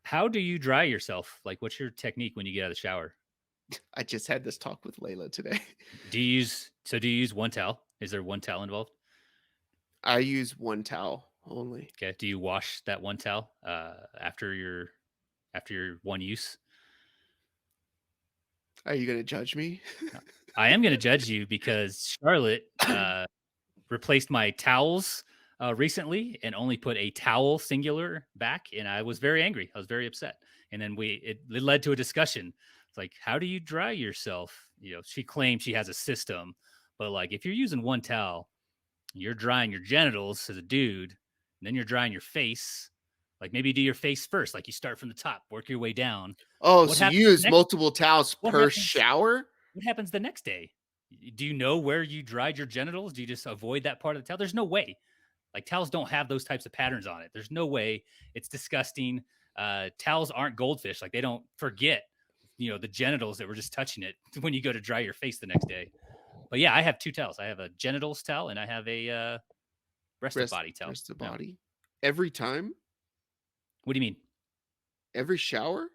How do you dry yourself? Like, what's your technique when you get out of the shower? I just had this talk with Layla today. Do you use one towel? Is there one towel involved? I use one towel only. Okay. Do you wash that one towel after your one use? Are you gonna judge me? I am going to judge you because Charlotte replaced my towels recently and only put a towel singular back, and I was very angry. I was very upset, and then it led to a discussion. It's like, how do you dry yourself? She claims she has a system, but like if you're using one towel, you're drying your genitals as a dude, and then you're drying your face. Like maybe do your face first, like you start from the top, work your way down. Oh, What so you happens use next? multiple towels What per happens? shower? What happens the next day? Do you know where you dried your genitals? Do you just avoid that part of the towel? There's no way. Like towels don't have those types of patterns on it. There's no way. It's disgusting. Towels aren't goldfish. Like they don't forget, the genitals that were just touching it when you go to dry your face the next day. But yeah, I have two towels. I have a genitals towel and I have a rest of body towel. Rest of No. body. Every time? What do you mean? Every shower?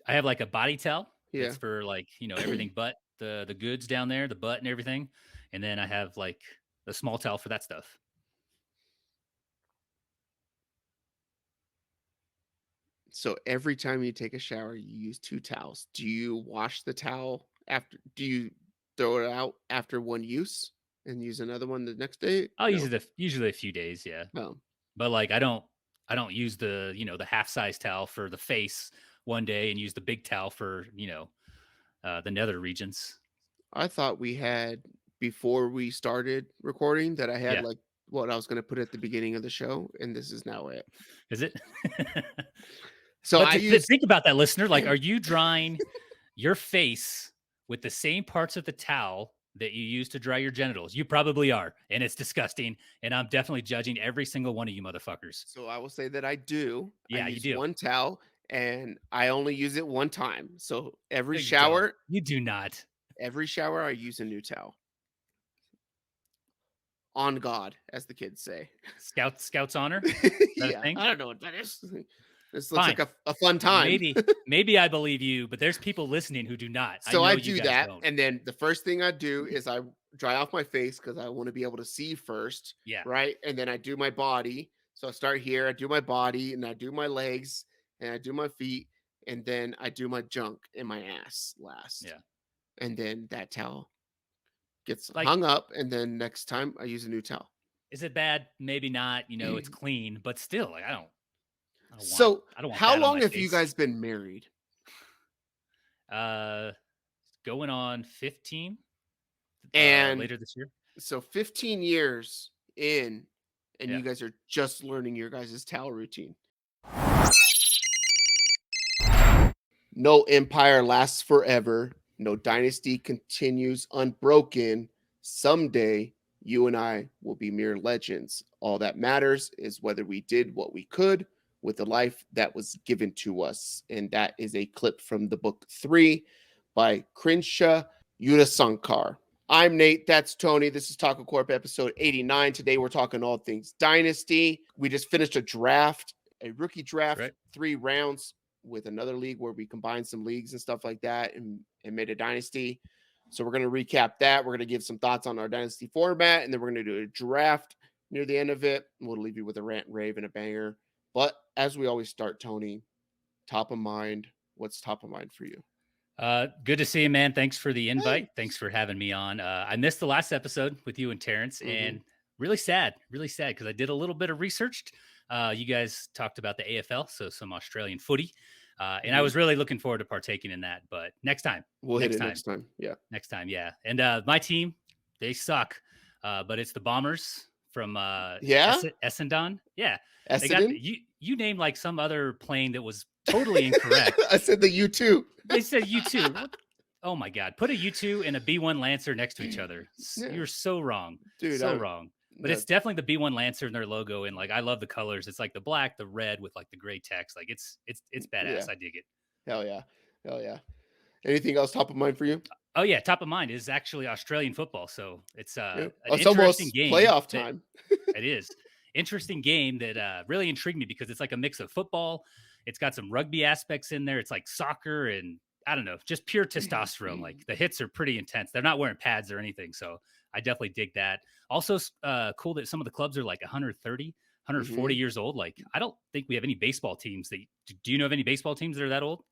I have like a body towel. Yeah. That's for like, everything but the goods down there, the butt and everything. And then I have like the small towel for that stuff. So every time you take a shower, you use two towels. Do you wash the towel after? Do you throw it out after one use and use another one the next day? I'll use No. it usually a few days, yeah. Oh. But like I don't use the half size towel for the face one day and use the big towel for, the nether regions. I thought we had before we started recording that I had Yeah. like what I was going to put at the beginning of the show, and this is now it. Is it? So But I use think about that, listener. Like, are you drying your face with the same parts of the towel that you use to dry your genitals? You probably are, and it's disgusting. And I'm definitely judging every single one of you motherfuckers. So I will say that I do. I Yeah, you use do. one towel and I only use it one time. So No, you don't. shower, You do not. every shower I use a new towel. On God, as the kids say. Scouts honor. Is that a Yeah, thing? I don't know what that is. This looks Fine. like a fun time. Maybe I believe you, but there's people listening who do not. I So know I you do guys that, don't. and then the first thing I do is I dry off my face because I want to be able to see first, Yeah. right? And then I do my body. So I start here, I do my body, and I do my legs, and I do my feet, and then I do my junk and my ass last. Yeah. And then that towel gets Like, hung up, and then next time I use a new towel. is it bad? Maybe not. It's clean, but still, like I don't So, I don't want how that on long my have you face. guys been married? Uh, Going on 15 And later this year. so 15 years in, and Yeah. you guys are just learning your guys' towel routine. No empire lasts forever. No dynasty continues unbroken. Someday, you and I will be mere legends. All that matters is whether we did what we could with the life that was given to us. And that is a clip from the book 3 by Krinsha Yudasankar. I'm Nate. That's Tony. This is TacoCorp episode 89. Today, we're talking all things dynasty. We just finished a draft, a rookie draft, Right. 3 rounds with another league where we combined some leagues and stuff like that and made a dynasty. So we're going to recap that. We're going to give some thoughts on our dynasty format, and then we're going to do a draft near the end of it. We'll leave you with a rant, rave, and a banger. But as we always start, Tony, top of mind. What's top of mind for you? Good to see you, man. Thanks for the invite. Thanks for having me on. I missed the last episode with you and Terrence, and really sad because I did a little bit of research. You guys talked about the AFL, so some Australian footy. And I was really looking forward to partaking in that, but next time. We'll hit it next time. Yeah. Next time, yeah. And my team, they suck, but it's the Bombers from Essendon. Yeah. They got you named like some other plane that was totally incorrect. I said the U2. They said U2. Oh my God. Put a U2 and a B1 Lancer next to each other. Yeah. You're so wrong. Dude, so wrong. But it's definitely the B1 Lancer in their logo. And like, I love the colors. It's like the black, the red with like the gray text. Like it's badass. Yeah. I dig it. Hell yeah. Hell yeah. Anything else top of mind for you? Oh yeah. Top of mind is actually Australian football. So it's an it's interesting almost game. Playoff time. It is interesting game that really intrigued me because it's like a mix of football it's got some rugby aspects in there. It's like soccer and I don't know, just pure testosterone. Like the hits are pretty intense. They're not wearing pads or anything. So I definitely dig that. Also, cool that some of the clubs are like 130, 140 years old. Like, I don't think we have any baseball teams that, do you know of any baseball teams that are that old?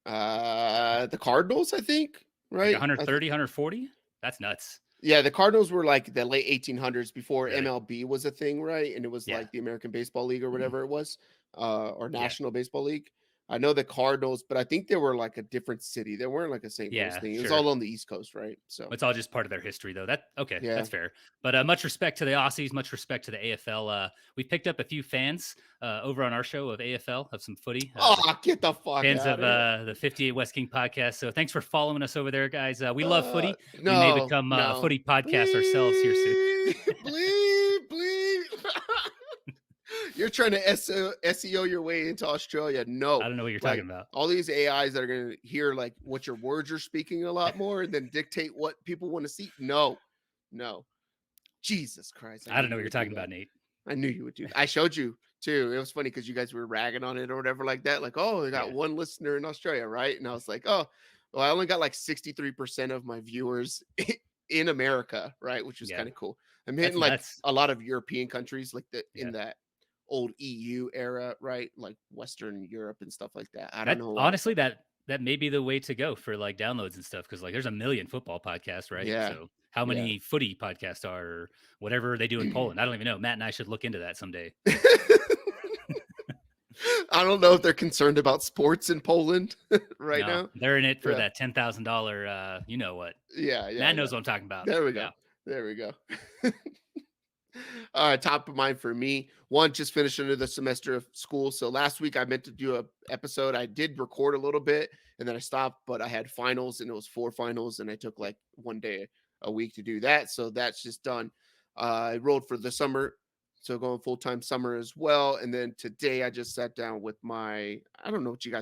The Cardinals, I think, Like right? 130, 140? That's nuts. Yeah, the Cardinals were like the late 1800s before Really? MLB was a thing, right? And it was Yeah. like the American Baseball League or whatever it was, or Yeah. National Baseball League. I know the Cardinals, but I think they were like a different city. They weren't like a St. Louis Yeah, thing. It was sure. all on the East Coast, right? So It's all just part of their history, though. Okay. yeah. That's fair. But much respect to the Aussies, much respect to the AFL. We picked up a few fans over on our show of AFL, of some footy. Oh, get the fuck Fans out of of here. the 58 West King podcast. So thanks for following us over there, guys. We love footy. We may No, become a no. footy podcast ourselves here soon. Bleep. You're trying to SEO your way into Australia. No, I don't know what you're like, talking about. all these AIs that are going to hear like what your words are speaking a lot more and then dictate what people want to see. No. Jesus Christ. I don't know what you're talking about, Nate. I knew you would do that. I showed you too. It was funny because you guys were ragging on it or whatever like that. Like, oh, I got one listener in Australia, right? And I was like, oh, well, I only got like 63% of my viewers in America, right? Which was kind of cool. I'm hitting like a lot of European countries, like in that old EU era, right? Like Western Europe and stuff like that. I don't know. Honestly, that may be the way to go for like downloads and stuff, because like there's a million football podcasts, right? Yeah. So how many footy podcasts are, or whatever they do in Poland? I don't even know. Matt and I should look into that someday. I don't know if they're concerned about sports in Poland now. They're in it for that $10,000. You know what? Yeah. Matt knows what I'm talking about. There we go. There we go. Top of mind for me. One, just finished into the semester of school. So last week I meant to do a episode. I did record a little bit and then I stopped, but I had finals and it was 4 finals and I took like one day a week to do that. So that's just done. I rolled for the summer. So going full-time summer as well. And then today I just sat down with my, I don't know what do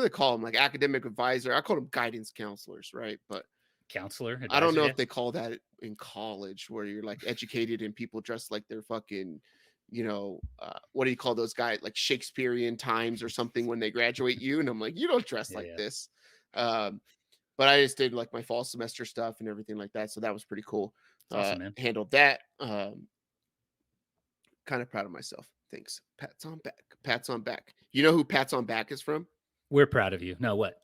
they call them? Like academic advisor. I call them guidance counselors, right? But counselor. Advisor, I don't know if they call that in college where you're like educated and people dress like they're fucking, what do you call those guys? Like Shakespearean times or something when they graduate you. And I'm like, you don't dress like this. But I just did like my fall semester stuff and everything like that. So that was pretty cool. Awesome, man. Handled that. Kind of proud of myself. Thanks. Pats on back. You know who Pats on Back is from? We're proud of you. No, what?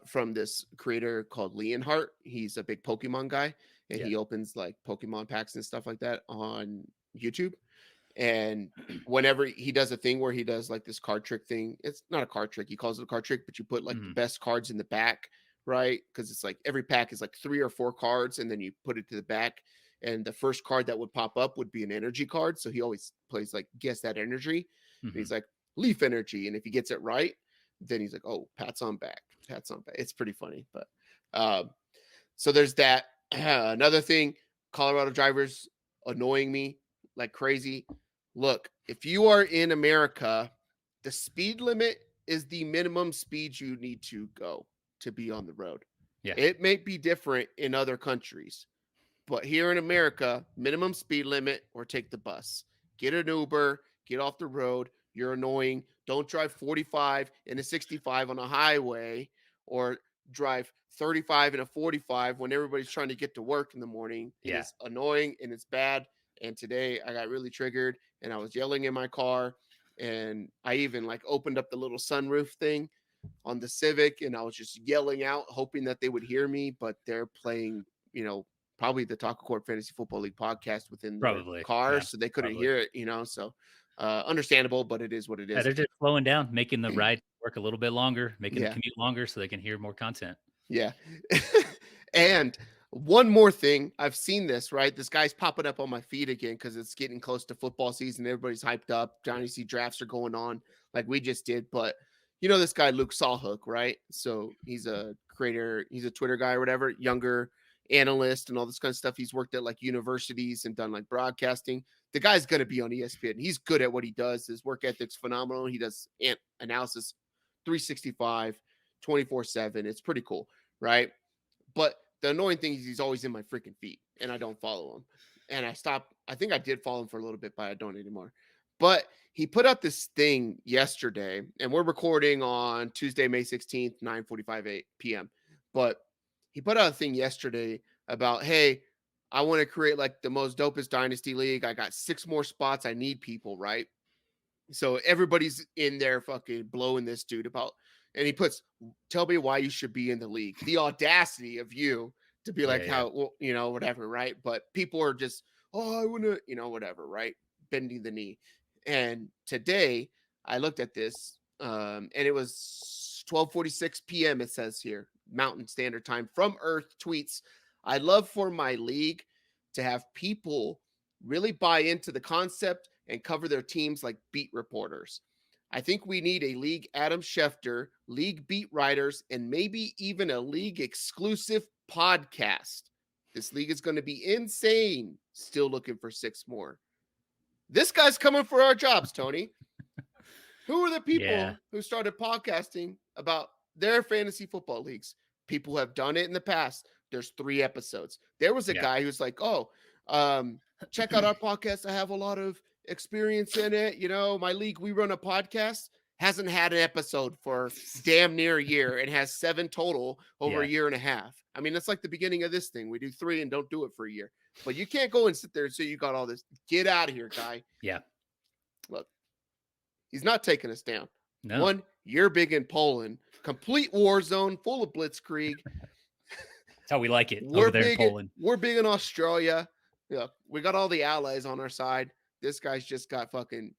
From this creator called Leonhardt. He's a big Pokemon guy and he opens like Pokemon packs and stuff like that on YouTube. And whenever he does a thing where he does like this card trick thing, it's not a card trick. He calls it a card trick, but you put like the best cards in the back, right? Because it's like every pack is like 3 or 4 cards and then you put it to the back. And the first card that would pop up would be an energy card. So he always plays like, guess that energy. And he's like, Leaf energy. And if he gets it right, then he's like, oh, Pats on back. It's pretty funny. But so there's that. Another thing, Colorado drivers annoying me like crazy. Look, if you are in America, the speed limit is the minimum speed you need to go to be on the road. Yeah. It may be different in other countries. But here in America, minimum speed limit or take the bus. Get an Uber, get off the road. You're annoying. Don't drive 45 and a 65 on a highway or drive 35 and a 45 when everybody's trying to get to work in the morning. It is annoying and it's bad. And today I got really triggered and I was yelling in my car. And I even like opened up the little sunroof thing on the Civic and I was just yelling out, hoping that they would hear me. But they're playing, probably the TacoCorp Fantasy Football League podcast within the car, so they couldn't hear it, so understandable, but it is what it is. Yeah, they're just slowing down, making the ride work a little bit longer, making the commute longer so they can hear more content. Yeah. And one more thing, I've seen this, right? This guy's popping up on my feed again because it's getting close to football season. Everybody's hyped up. Dynasty drafts are going on like we just did, but this guy, Luke Sawhook, right? So he's a creator, he's a Twitter guy or whatever, younger analyst and all this kind of stuff. He's worked at like universities and done like broadcasting. The guy's going to be on ESPN. He's good at what he does. His work ethic's phenomenal. He does analysis 365, 24/7. It's pretty cool, right? But the annoying thing is he's always in my freaking feed and I don't follow him. And I stopped. I think I did follow him for a little bit, but I don't anymore. But he put out this thing yesterday, and we're recording on Tuesday, May 16th, 9:45 p.m. But he put out a thing yesterday about, hey, I want to create like the most dopest dynasty league. I got 6 more spots. I need people, right? So everybody's in there fucking blowing this dude about, and he puts, tell me why you should be in the league. The audacity of you to be like, Yeah. how, well, whatever, right? But people are just, oh, I want to, whatever, right? Bending the knee. And today I looked at this, and it was 12:46 p.m. It says here, Mountain Standard Time, from Earth tweets, I love for my league to have people really buy into the concept and cover their teams like beat reporters. I think we need a league Adam Schefter, league beat writers, and maybe even a league exclusive podcast. This league is going to be insane. Still looking for 6 more. This guy's coming for our jobs, Tony. Who are the people who started podcasting about their fantasy football leagues? People have done it in the past. There's 3 episodes. There was a guy who's like, oh, check out our podcast. I have a lot of experience in it. My league, we run a podcast, hasn't had an episode for damn near a year and has 7 total over a year and a half. I mean, that's like the beginning of this thing. We do 3 and don't do it for a year. But you can't go and sit there and say you got all this. Get out of here, guy. Yeah. Look, he's not taking us down. No. One, you're big in Poland. Complete war zone, full of blitzkrieg. That's how we like it over there in Poland. We're big in Australia. Yeah, we got all the allies on our side. This guy's just got fucking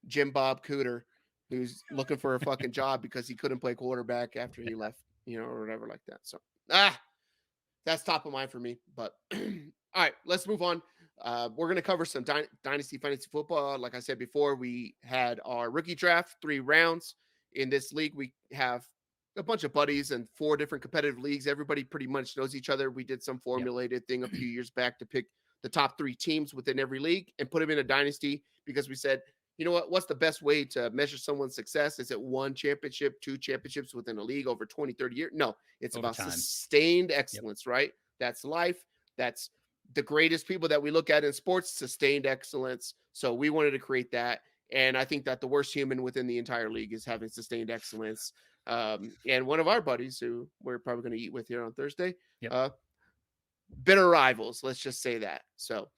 Jim Bob Cooter, who's looking for a fucking job because he couldn't play quarterback after he left, or whatever like that. So, that's top of mind for me. But all right, let's move on. We're going to cover some Dynasty Fantasy Football. Like I said before, we had our rookie draft, 3 rounds. In this league, we have a bunch of buddies and 4 different competitive leagues. Everybody pretty much knows each other. We did some formulated thing a few years back to pick the top 3 teams within every league and put them in a dynasty because we said, you know what, what's the best way to measure someone's success? Is it 1 championship, 2 championships within a league over 20, 30 years? No, it's over about time. Sustained excellence, right? That's life. That's the greatest people that we look at in sports, sustained excellence. So we wanted to create that. And I think that the worst human within the entire league is having sustained excellence. And one of our buddies who we're probably going to eat with here on Thursday, bitter rivals. Let's just say that. So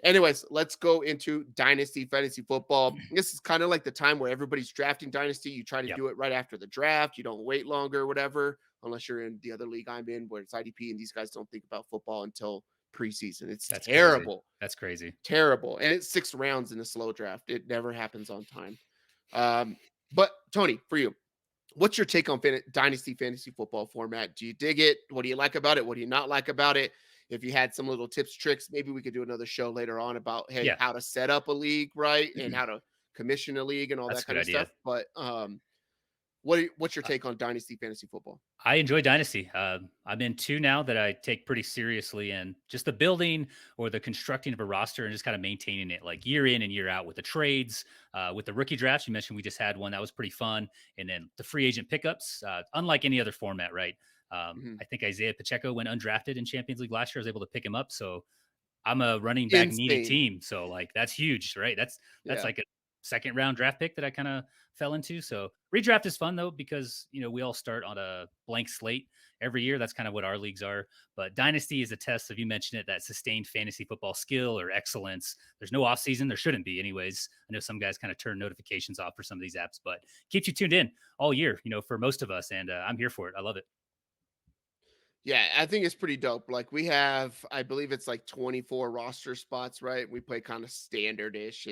anyways, let's go into Dynasty Fantasy Football. This is kind of like the time where everybody's drafting Dynasty. You try to do it right after the draft. You don't wait longer or whatever, unless you're in the other league I'm in where it's IDP and these guys don't think about football until preseason. That's terrible. Crazy. That's crazy. Terrible. And it's 6 rounds in a slow draft. It never happens on time. But Tony, for you, what's your take on Dynasty Fantasy Football format? Do you dig it? What do you like about it? What do you not like about it? If you had some little tips, tricks, maybe we could do another show later on about, how to set up a league, right? And how to commission a league and all that kind of stuff. But what's your take on Dynasty Fantasy Football? I enjoy Dynasty. I'm in 2 now that I take pretty seriously, and just the building or the constructing of a roster and just kind of maintaining it like year in and year out with the trades, with the rookie drafts. You mentioned we just had one that was pretty fun. And then the free agent pickups, unlike any other format, right? I think Isaiah Pacheco went undrafted in Champions League last year. I was able to pick him up. So I'm a running back needy team. So like, that's huge, right? That's like a 2nd round draft pick that I kind of fell into. So redraft is fun though, because, we all start on a blank slate every year. That's kind of what our leagues are. But Dynasty is a test of, you mentioned it, that sustained fantasy football skill or excellence. There's no off season. There shouldn't be anyways. I know some guys kind of turn notifications off for some of these apps, but keeps you tuned in all year, for most of us. And I'm here for it. I love it. Yeah, I think it's pretty dope. Like we have, I believe it's like 24 roster spots, right? We play kind of standard-ish.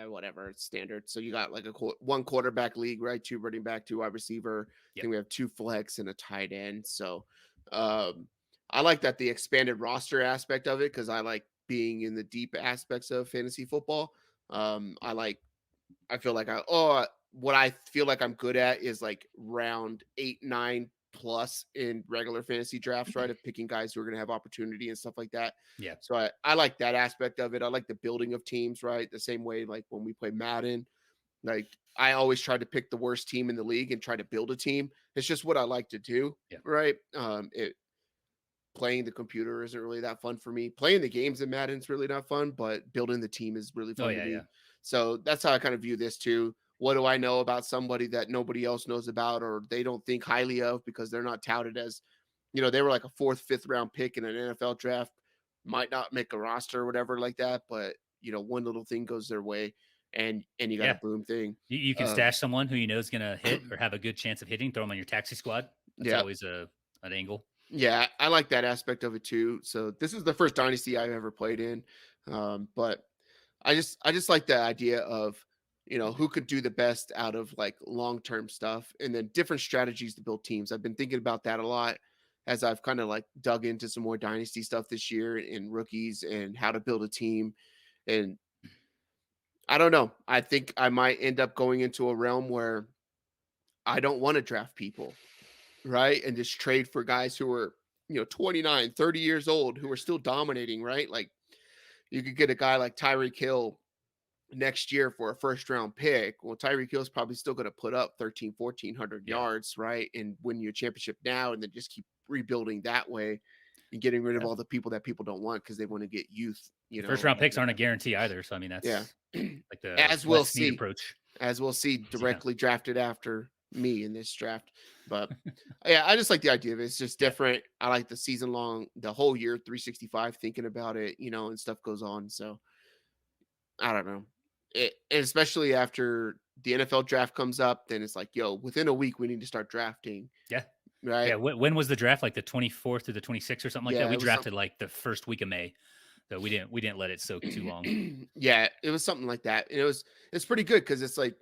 Whatever, it's standard. So you got like 1 quarterback league, right? 2 running back, 2 wide receiver. I think we have 2 flex and a tight end. So I like that the expanded roster aspect of it because I like being in the deep aspects of fantasy football. I feel like what I feel like I'm good at is like round 8, 9 plus in regular fantasy drafts, right? Of picking guys who are going to have opportunity and stuff like that. Yeah. So I like that aspect of it. I like the building of teams, right? The same way, like when we play Madden, like I always try to pick the worst team in the league and try to build a team. It's just what I like to do. Yeah. Right. Playing the computer isn't really that fun for me. Playing the games in Madden is really not fun, but building the team is really fun to me. So that's how I kind of view this too. What do I know about somebody that nobody else knows about, or they don't think highly of because they're not touted as, they were like a fourth, fifth round pick in an NFL draft, might not make a roster or whatever like that, but one little thing goes their way, and you got a Yeah. boom thing. You can stash someone who you know is going to hit or have a good chance of hitting, throw them on your taxi squad. That's Yeah. always an angle. Yeah, I like that aspect of it too. So this is the first dynasty I've ever played in, but I just like the idea of who could do the best out of like long term stuff, and then different strategies to build teams. I've been thinking about that a lot as I've kind of like dug into some more dynasty stuff this year in rookies and how to build a team. And I don't know. I think I might end up going into a realm where I don't want to draft people, right? And just trade for guys who are, 29, 30 years old who are still dominating, right? Like you could get a guy like Tyreek Hill next year for a first round pick. Well, Tyreek Hill's probably still going to put up 1,400 Yeah. yards, right? And win you a championship now, and then just keep rebuilding that way and getting rid of all the people that people don't want because they want to get youth, First round picks aren't a guarantee either. So, I mean, Yeah. that's like the As we'll less neat see. approach. As we'll see, directly drafted after me in this draft. But yeah, I just like the idea of it. It's just different. I like the season long, the whole year, 365, thinking about it, and stuff goes on. So I don't know. And especially after the NFL draft comes up, then it's like, yo, within a week, we need to start drafting. Yeah. Right. Yeah. When was the draft? Like the 24th or the 26th or something like that? We it was drafted like the first week of May. So we didn't let it soak too long. Yeah, it was something like that. And it's pretty good because it's like,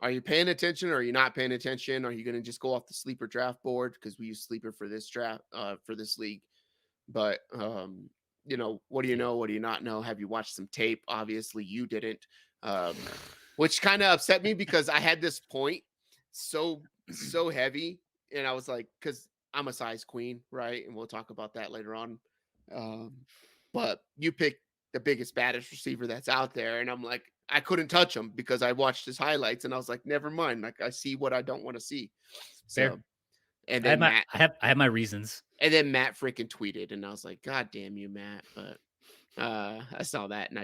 are you paying attention or are you not paying attention? Are you going to just go off the sleeper draft board? Because we use sleeper for this draft, for this league. But what do you know? What do you not know? Have you watched some tape? Obviously you didn't. Which kind of upset me because I had this point so heavy. And I was like, because I'm a size queen, right? And we'll talk about that later on. But you picked the biggest, baddest receiver that's out there. And I'm like, I couldn't touch him because I watched his highlights and I was like, never mind. Like I see what I don't want to see. So, Fair. and I then have my reasons. And then Matt freaking tweeted and I was like, God damn you, Matt. But I saw that and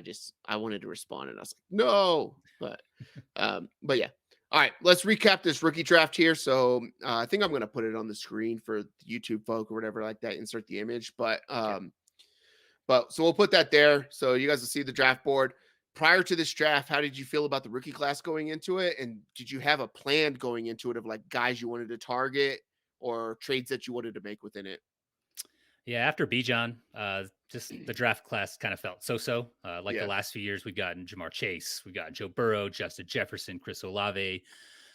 I wanted to respond and I was like, no, but yeah. All right, let's recap this rookie draft here. So I think I'm going to put it on the screen for the YouTube folk or whatever like that, insert the image, But so we'll put that there so you guys will see the draft board. Prior to this draft, how did you feel about the rookie class going into it? And did you have a plan going into it of like guys you wanted to target or trades that you wanted to make within it? Yeah, after Bijan, just the draft class kind of felt so. Like the Yeah. last few years, we've gotten Jamar Chase, we've got Joe Burrow, Justin Jefferson, Chris Olave,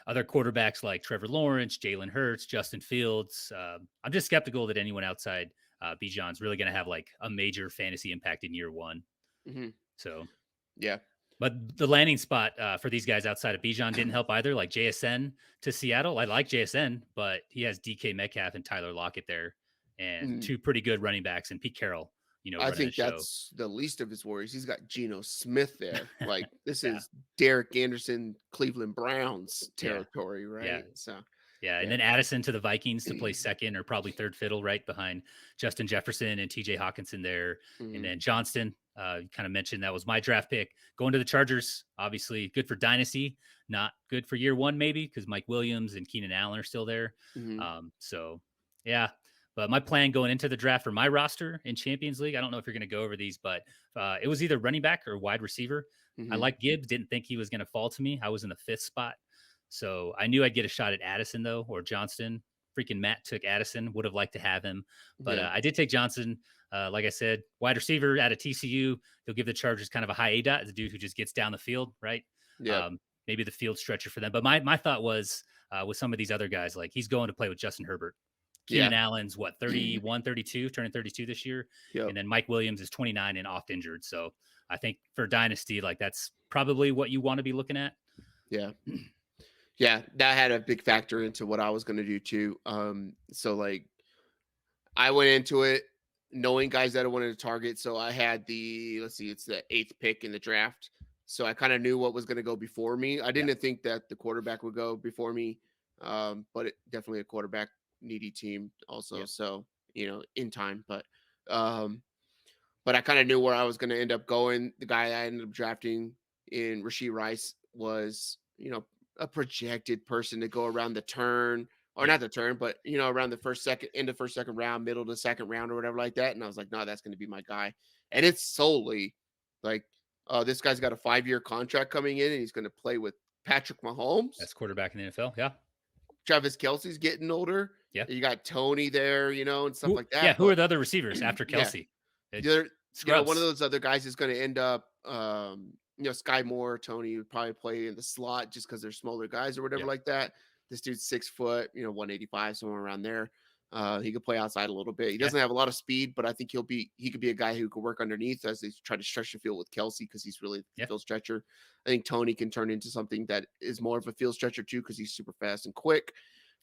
other quarterbacks like Trevor Lawrence, Jalen Hurts, Justin Fields. I'm just skeptical that anyone outside Bijan's really going to have like a major fantasy impact in year one. Mhm. So, Yeah. but the landing spot for these guys outside of Bijan didn't help either. Like JSN to Seattle, I like JSN, but he has DK Metcalf and Tyler Lockett there, and two pretty good running backs, and Pete Carroll. I think the that's the least of his worries. He's got Geno Smith there. Like this Yeah. is Derek Anderson, Cleveland Browns territory, right? Yeah. So Yeah, and then Addison to the Vikings to play second or probably third fiddle right behind Justin Jefferson and TJ Hawkinson there. And then Johnston, kind of mentioned that was my draft pick. Going to the Chargers, obviously good for Dynasty, not good for year one maybe because Mike Williams and Keenan Allen are still there. So, yeah. But my plan going into the draft for my roster in Champions League, I don't know if you're going to go over these, but it was either running back or wide receiver. I like Gibbs, didn't think he was going to fall to me. I was in the 5th spot. So I knew I'd get a shot at Addison, though, or Johnston. Freaking Matt took Addison. Would have liked to have him. But I did take Johnson. Like I said, wide receiver out of TCU. He'll give the Chargers kind of a high A-dot. The dude who just gets down the field, right? Yeah. Maybe the field stretcher for them. But my thought was with some of these other guys, like he's going to play with Justin Herbert. Keenan Allen's, 31, 32, turning 32 this year. And then Mike Williams is 29 and oft injured. So I think for Dynasty, like that's probably what you want to be looking at. Yeah. Yeah, that had a big factor into what I was going to do too. So like I went into it knowing guys that I wanted to target. So I had it's the 8th pick in the draft. So I kind of knew what was going to go before me. I didn't think that the quarterback would go before me. But definitely a quarterback needy team also. So, in time, but I kind of knew where I was going to end up going. The guy I ended up drafting, in Rashee Rice was, a projected person to go around the turn, or Yeah. not the turn, but around the first, second round, middle to second round, or whatever like that. And I was like, no, that's going to be my guy. And it's solely like, this guy's got a 5-year contract coming in, and he's going to play with Patrick Mahomes. That's quarterback in the NFL. Yeah. Travis Kelce's getting older. Yeah. You got Tony there, and stuff like that. Yeah. Who But are the other receivers after yeah, Kelsey? one Scrubs. of those other guys is going to end up, Sky Moore, Tony would probably play in the slot just because they're smaller guys or whatever like that. This dude's 6 foot, 185, somewhere around there. He could play outside a little bit. He doesn't have a lot of speed, but I think he could be a guy who could work underneath as they try to stretch the field with Kelsey, because he's really a field stretcher. I think Tony can turn into something that is more of a field stretcher too, because he's super fast and quick.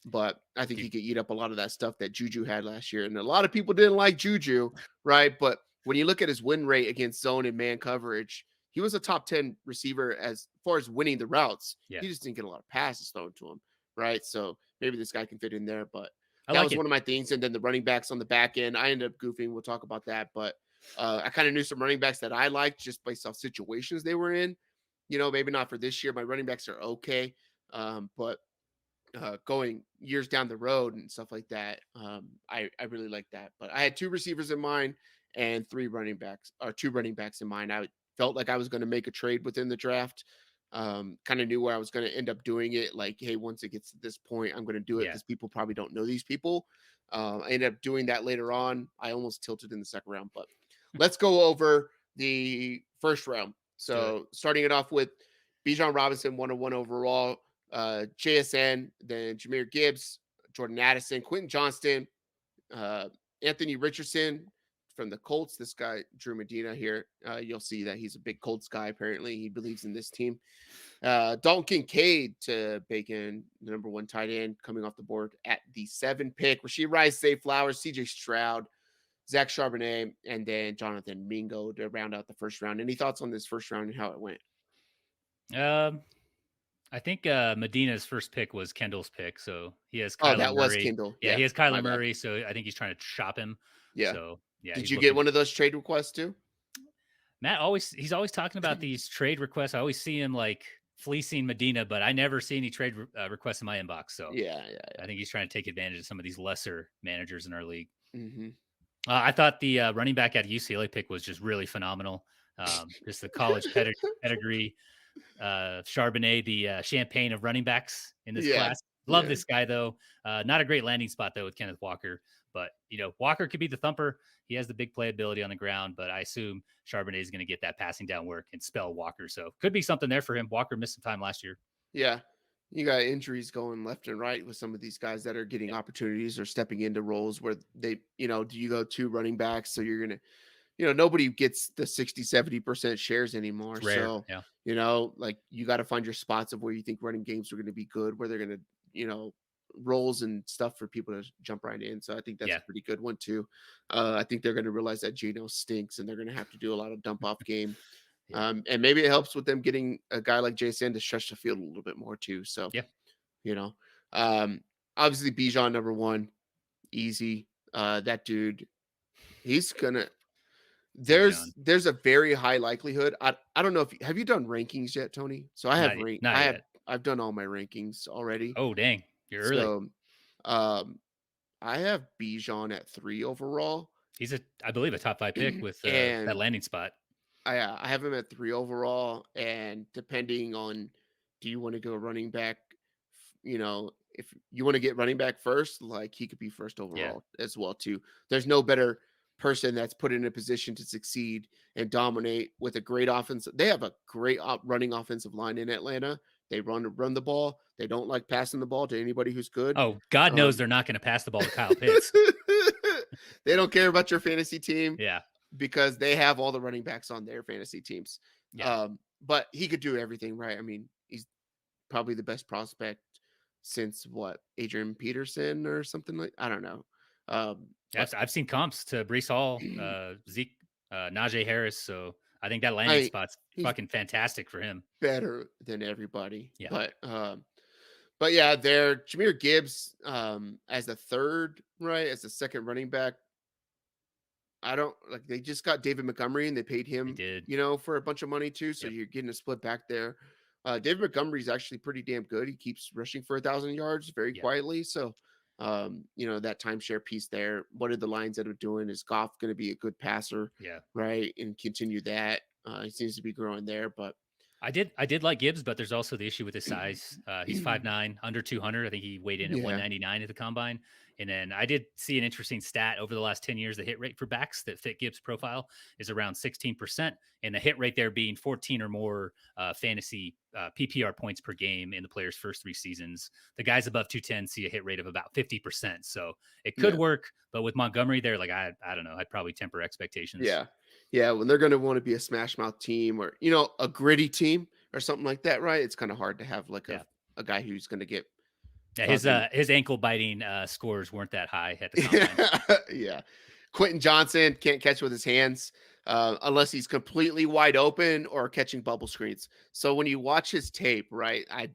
But I think he could eat up a lot of that stuff that Juju had last year. And a lot of people didn't like Juju, right? But when you look at his win rate against zone and man coverage, he was a top 10 receiver as far as winning the routes. Yeah. He just didn't get a lot of passes thrown to him, right? So maybe this guy can fit in there. But that was one of my things. And then the running backs on the back end, I ended up goofing. We'll talk about that. But I kind of knew some running backs that I liked just based off situations they were in. Maybe not for this year. My running backs are okay. But going years down the road and stuff like that, I really like that. But I had 2 receivers in mind and 2 running backs in mind. I felt like I was going to make a trade within the draft. Kind of knew where I was going to end up doing it. Like, hey, once it gets to this point, I'm going to do it because people probably don't know these people. I ended up doing that later on. I almost tilted in the second round, but let's go over the first round. So starting it off with Bijan Robinson, 101 overall. JSN, then Jahmyr Gibbs, Jordan Addison, Quentin Johnston, Anthony Richardson from the Colts. This guy, Drew Medina here, you'll see that he's a big Colts guy. Apparently, he believes in this team. Dalton Kincaid to Bacon, the number 1 tight end, coming off the board at the 7 pick. Rashee Rice, Zay Flowers, CJ Stroud, Zach Charbonnet, and then Jonathan Mingo to round out the first round. Any thoughts on this first round and how it went? I think Medina's first pick was Kendall's pick, so he has Kyler that Murray. was Kendall. Yeah, he has Kyler Murray, so I think he's trying to shop him. Yeah. So yeah. Did you get one of those trade requests too? Matt he's always talking about these trade requests. I always see him like fleecing Medina, but I never see any trade requests in my inbox. So yeah. I think he's trying to take advantage of some of these lesser managers in our league. Mm-hmm. I thought the running back at UCLA pick was just really phenomenal. Just the college pedigree. Charbonnet, the champagne of running backs in this class. Love this guy though. Not a great landing spot though with Kenneth Walker, but Walker could be the thumper. He has the big playability on the ground, but I assume Charbonnet is going to get that passing down work and spell Walker. So could be something there for him. Walker missed some time last year. Yeah. You got injuries going left and right with some of these guys that are getting opportunities or stepping into roles where they, do you go 2 running backs? So you're going to, nobody gets the 60-70% shares anymore. So, like you got to find your spots of where you think running games are going to be good, where they're going to, roles and stuff for people to jump right in. So I think that's a pretty good one too. I think they're going to realize that Geno stinks and they're going to have to do a lot of dump off game. And maybe it helps with them getting a guy like Jason to stretch the field a little bit more too. So, obviously Bijan number 1, easy. That dude, he's gonna. There's a very high likelihood. I don't know if have you done rankings yet, Tony? So I have I've done all my rankings already. Oh dang, you're early. So, I have Bijan at 3 overall. He's I believe a top 5 pick with that landing spot. I have him at 3 overall, and depending on, do you want to go running back? If you want to get running back first, like he could be first overall as well too. There's no better person that's put in a position to succeed and dominate with a great offense. They have a great running offensive line in Atlanta. They run the ball. They don't like passing the ball to anybody who's good. Oh, God knows they're not going to pass the ball to Kyle Pitts. They don't care about your fantasy team. Yeah. Because they have all the running backs on their fantasy teams. Yeah. But he could do everything, right? I mean, he's probably the best prospect since Adrian Peterson or something like, I don't know. I've seen comps to Breece Hall, Zeke, Najee Harris. So I think that landing spot's fucking fantastic for him. Better than everybody. Yeah. But yeah, there, Jahmyr Gibbs as the 3rd, right? As the 2nd running back. I don't like they just got David Montgomery and they paid They him, did. for a bunch of money too. So Yep. you're getting a split back there. David Montgomery is actually pretty damn good. He keeps rushing for 1,000 yards very Yep. quietly. So, that timeshare piece there. What are the Lions end up doing? Is Goff going to be a good passer, Yeah. right? And continue that. He seems to be growing there, but I did like Gibbs, but there's also the issue with his size. He's 5'9", under 200. I think he weighed in at yeah, 199 at the combine. And then I did see an interesting stat over the last 10 years. The hit rate for backs that fit Gibbs' profile is around 16%, and the hit rate there being 14 or more fantasy PPR points per game in the player's first 3 seasons. The guys above 210 see a hit rate of about 50%. So it could yeah. work, but with Montgomery there, like I don't know, I'd probably temper expectations. Yeah. Yeah. When they're going to want to be a smash mouth team or, a gritty team or something like that, right? It's kind of hard to have like Yeah. a guy who's going to get Yeah, fucking. his ankle biting scores weren't that high at the combine. Yeah. Yeah. Quentin Johnston can't catch with his hands unless he's completely wide open or catching bubble screens. So when you watch his tape, right? I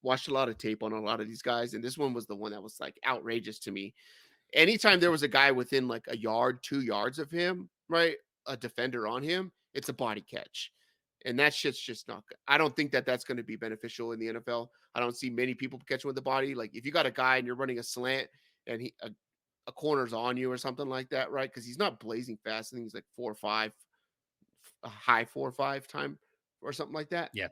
watched a lot of tape on a lot of these guys, and this one was the one that was like outrageous to me. Anytime there was a guy within like a yard, 2 yards of him, right? A defender on him, it's a body catch. And that shit's just not good. I don't think that that's going to be beneficial in the NFL. I don't see many people catching with the body. Like if you got a guy and you're running a slant and a corner's on you or something like that, right? Because he's not blazing fast. I think he's like 4.5, a high 4.5 time or something like that. Yeah.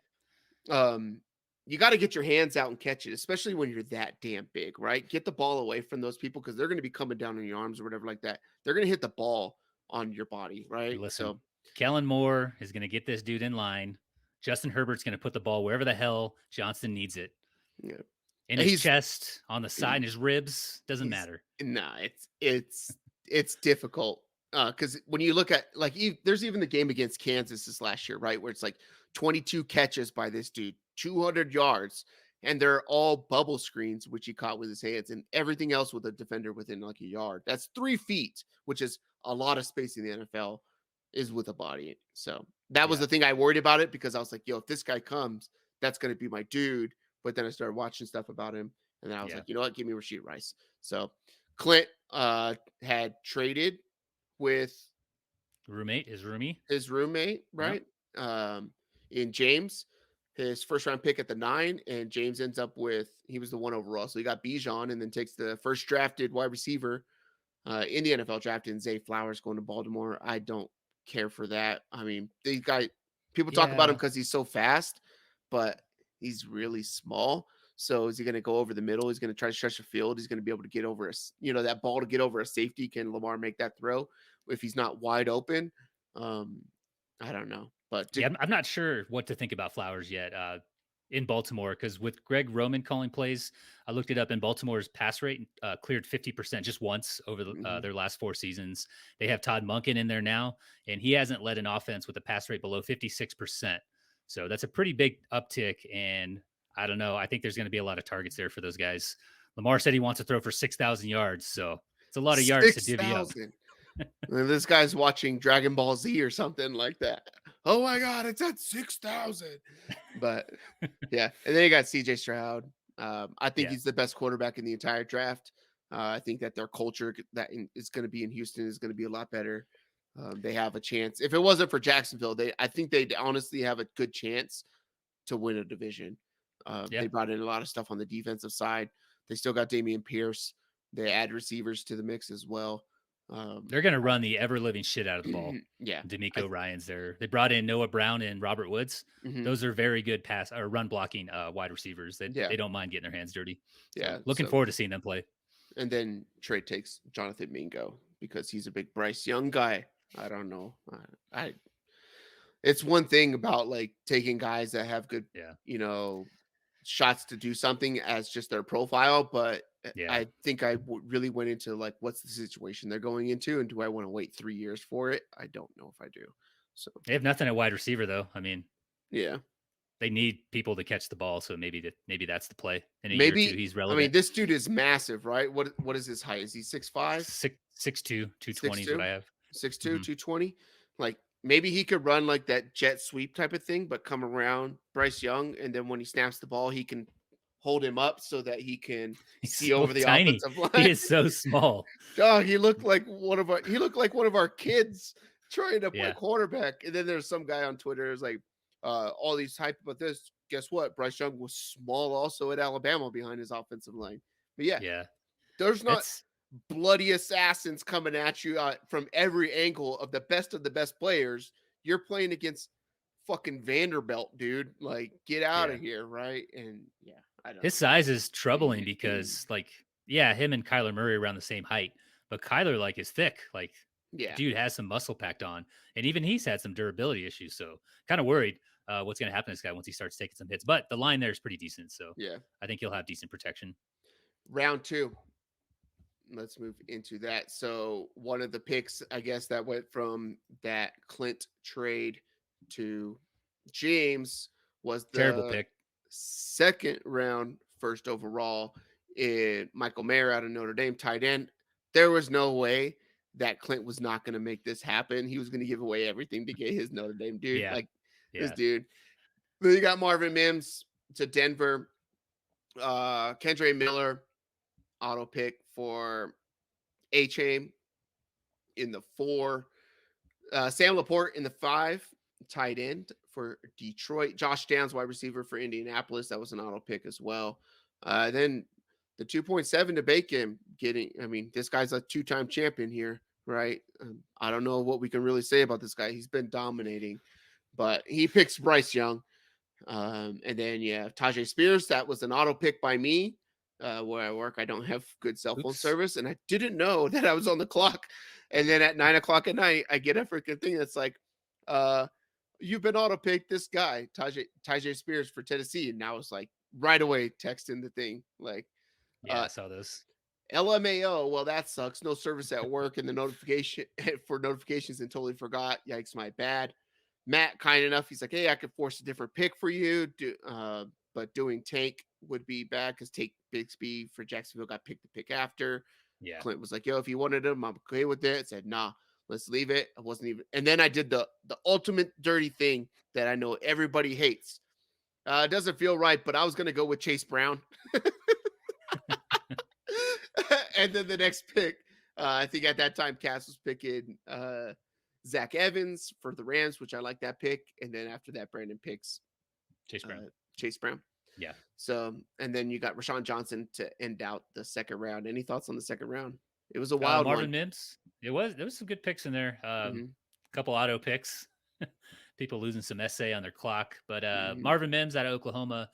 Um, you got to get your hands out and catch it, especially when you're that damn big, right? Get the ball away from those people because they're going to be coming down on your arms or whatever like that. They're going to hit the ball on your body, Hey, right? listen, So, Kellen Moore is going to get this dude in line. Justin Herbert's going to put the ball wherever the hell Johnston needs it. yeah, In and his chest, on the side, in his ribs, doesn't he's matter. nah, it's difficult because when you look at like there's even the game against Kansas this last year, right, where it's like 22 catches by this dude, 200 yards, and they're all bubble screens which he caught with his hands, and everything else with a defender within like a yard. That's 3 feet, which is a lot of space in the NFL, is with a body. So that was Yeah. the thing I worried about it because I was like, yo, if this guy comes, that's going to be my dude. But then I started watching stuff about him, and then I was Yeah. like, you know what, give me Rashee Rice. So Clint had traded with Roommate is roomie. his roommate, Yep. right? In James, his first round pick at the 9, and James ends up with he was the 1 overall. So he got Bijan and then takes the first drafted wide receiver in the NFL draft in Zay Flowers going to Baltimore. I don't care for that. I mean, the guy people talk about him Yeah. because he's so fast, but he's really small. So is he going to go over the middle? He's going to try to stretch the field. He's going to be able to get over that ball to get over a safety. Can Lamar make that throw if he's not wide open? I don't know, but Yeah. I'm not sure what to think about Flowers yet in Baltimore because with Greg Roman calling plays, I looked it up, and Baltimore's pass rate cleared 50% just once over mhm. their last 4 seasons. They have Todd Monken in there now, and he hasn't led an offense with a pass rate below 56%. So that's a pretty big uptick. And I don't know. I think there's going to be a lot of targets there for those guys. Lamar said he wants to throw for 6,000 yards. So it's a lot of yards to divvy up. 6,000. And this guy's watching Dragon Ball Z or something like that. Oh my God, it's at 6,000. But yeah, and then you got CJ Stroud. I think Yeah. he's the best quarterback in the entire draft. I think that their culture is going to be in Houston is going to be a lot better. They have a chance. If it wasn't for Jacksonville, I think they'd honestly have a good chance to win a division. Yeah. They brought in a lot of stuff on the defensive side. They still got Damian Pierce. They add receivers to the mix as well. They're going to run the ever living shit out of the ball. Yeah. D'Amico Ryan's there. They brought in Noah Brown and Robert Woods. Mhm. Those are very good pass or run blocking wide receivers. Yeah. They don't mind getting their hands dirty. So Yeah. looking forward to seeing them play. And then Trey takes Jonathan Mingo because he's a big Bryce Young guy. I don't know. It's one thing about like taking guys that have good, Yeah. shots to do something as just their profile, but Yeah. I think really went into like what's the situation they're going into, and do I want to wait 3 years for it? I don't know if I do. So They have nothing at wide receiver though. I mean, yeah, they need people to catch the ball. So maybe that's the play. In a year or two, maybe. he's I mean, relevant. this dude is massive, right? What is his height? Is he 6'5"? 6'2", 220 is what 6'2"? I have. 6'2", Mhm. 220. Like maybe he could run like that jet sweep type of thing, but come around Bryce Young, and then when he snaps the ball, he can hold him up so that he can He's see so over the tiny. offensive line. He is so small. Dog, he looked like one of our kids trying to play Yeah. quarterback. And then there's some guy on Twitter who's like, all these hype about this. Guess what? Bryce Young was small also at Alabama behind his offensive line. But yeah, Yeah. there's not That's bloody assassins coming at you from every angle of the best players. You're playing against fucking Vanderbilt, dude. Like, get out yeah. of here, right? And yeah, I don't His know. size is troubling because, like, yeah, him and Kyler Murray around the same height, but Kyler, like, is thick. Like, the Yeah, dude has some muscle packed on, and even he's had some durability issues. So, kind of worried what's going to happen to this guy once he starts taking some hits. But the line there is pretty decent, so yeah. I think he'll have decent protection. Round 2. Let's move into that. So one of the picks, I guess, that went from that Clint trade to James was Terrible the pick. second round, first overall, in Michael Mayer out of Notre Dame, tight end. There was no way that Clint was not going to make this happen. He was going to give away everything to get his Notre Dame dude. Yeah, Like, this yeah. dude. Then you got Marvin Mims to Denver. Kendre Miller, auto pick for Achane in the 4. Sam LaPorta in the 5, tight end for Detroit. Josh Downs, wide receiver for Indianapolis. That was an auto pick as well. Then the 2.7 to Bacon this guy's a 2-time champion here, right? I don't know what we can really say about this guy. He's been dominating, but he picks Bryce Young. And then, yeah, Tyjae Spears. That was an auto pick by me. Where I work, I don't have good cell phone service, and I didn't know that I was on the clock. And then at 9:00 at night, I get a freaking thing that's like, you've been auto picked this guy, Tyjae Spears for Tennessee. And now it's like right away texting the thing like, Yeah, I saw this. LMAO. Well, that sucks. No service at work, and the notification for notifications and totally forgot. Yikes, my bad. Matt, kind enough, he's like, hey, I could force a different pick for you. But doing tank would be bad because Take Bixby for Jacksonville got picked to pick after. Yeah. Clint was like, yo, if you wanted him, I'm okay with it. I said, nah, let's leave it. I wasn't even. And then I did the ultimate dirty thing that I know everybody hates. It doesn't feel right, but I was going to go with Chase Brown. And then the next pick, I think at that time, Cass was picking Zach Evans for the Rams, which I like that pick. And then after that, Brandon picks Chase Brown. Yeah. So, and then you got Roschon Robinson to end out the second round. Any thoughts on the second round? It was a wild Marvin one. Mims. There was some good picks in there. Couple auto picks. People losing some essay on their clock. But Marvin Mims out of Oklahoma,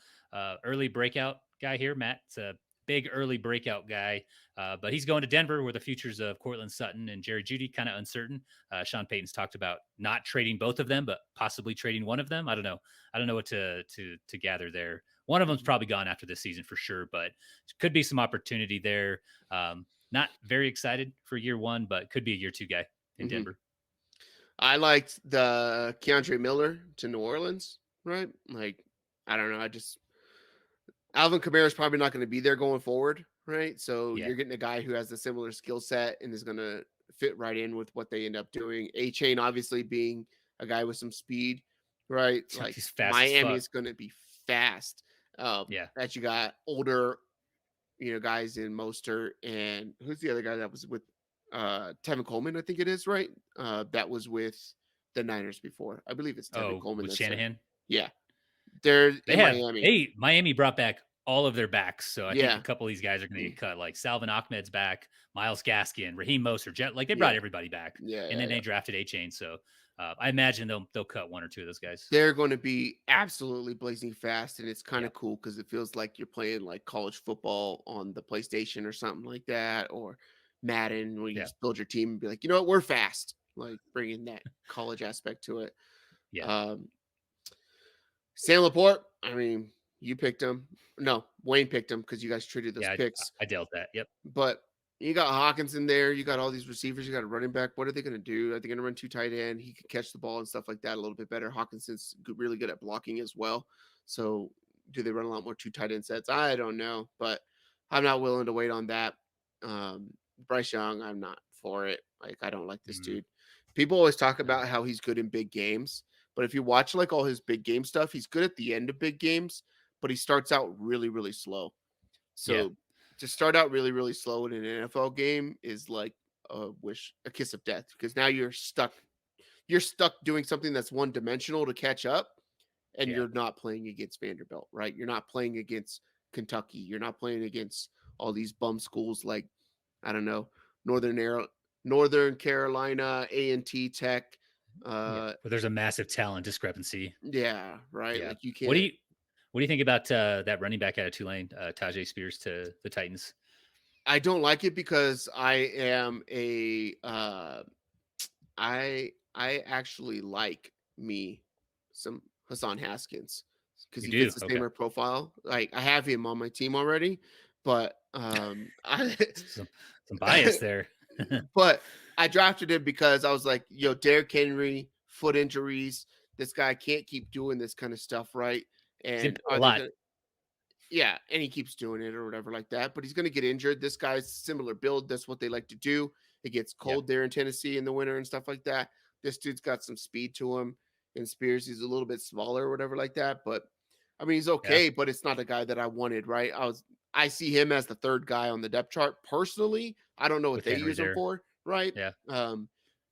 early breakout guy here. Matt's a big early breakout guy. But he's going to Denver where the futures of Cortland Sutton and Jerry Jeudy kind of uncertain. Sean Payton's talked about not trading both of them, but possibly trading one of them. I don't know what to gather there. One of them's probably gone after this season for sure, but could be some opportunity there. Not very excited for year 1, but could be a year 2 guy in Denver. I liked the Kendre Miller to New Orleans, right? Like, I don't know. Alvin Kamara is probably not going to be there going forward, right? So you're getting a guy who has a similar skill set and is going to fit right in with what they end up doing. Achane obviously being a guy with some speed, right? Like, Miami is going to be fast. That you got older, guys in Mostert, and who's the other guy that was with Tevin Coleman, I think it is, right? That was with the Niners before. I believe it's Tevin Coleman. With Shanahan? Yeah. They're in Miami. Miami brought back all of their backs. So I think a couple of these guys are going to get cut. Like Salvin Ahmed's back, Myles Gaskin, Raheem Mostert, they brought everybody back. And then they drafted Achane. So I imagine they'll cut one or two of those guys. They're going to be absolutely blazing fast, and it's kind of cool because it feels like you're playing like college football on the PlayStation or something like that, or Madden, where you just build your team and be like, you know what, we're fast. Like, bringing that college aspect to it. Yeah. Sam LaPorta, I mean, you picked him. No, Wayne picked him because you guys traded those picks. I dealt that. Yep. But you got Hawkins in there. You got all these receivers. You got a running back. What are they going to do? Are they going to run 2 tight end? He can catch the ball and stuff like that a little bit better. Hawkinson's really good at blocking as well. So do they run a lot more 2 tight end sets? I don't know, but I'm not willing to wait on that. Bryce Young, I'm not for it. Like, I don't like this dude. People always talk about how he's good in big games, but if you watch like all his big game stuff, he's good at the end of big games, but he starts out really, really slow. Yeah. So to start out really, really slow in an NFL game is like a kiss of death, because now you're stuck. You're stuck doing something that's one dimensional to catch up, and Yeah. you're not playing against Vanderbilt, right? You're not playing against Kentucky. You're not playing against all these bum schools like, I don't know, Northern Carolina, A&T Tech. Yeah. But there's a massive talent discrepancy. Yeah, right. Yeah. Like you What do can't. you what do you think about that running back out of Tulane, Tyjae Spears to the Titans? I don't like it because I am a I actually like me some Hassan Haskins, because You he do? fits the Okay. same profile. Like I have him on my team already, but I Some bias there. but I drafted him because I was like, yo, Derrick Henry, foot injuries. This guy can't keep doing this kind of stuff, right? He's been And a are they lot. gonna yeah, and he keeps doing it or whatever like that, but he's going to get injured. This guy's similar build. That's what they like to do. It gets Yeah. cold there in Tennessee in the winter and stuff like that. This dude's got some speed to him. And Spears, he's a little bit smaller or whatever like that. But I mean, he's Yeah. okay, but it's not a guy that I wanted, right? I see him as the third guy on the depth chart personally. I don't know what With they Henry use him there. for, right? Yeah.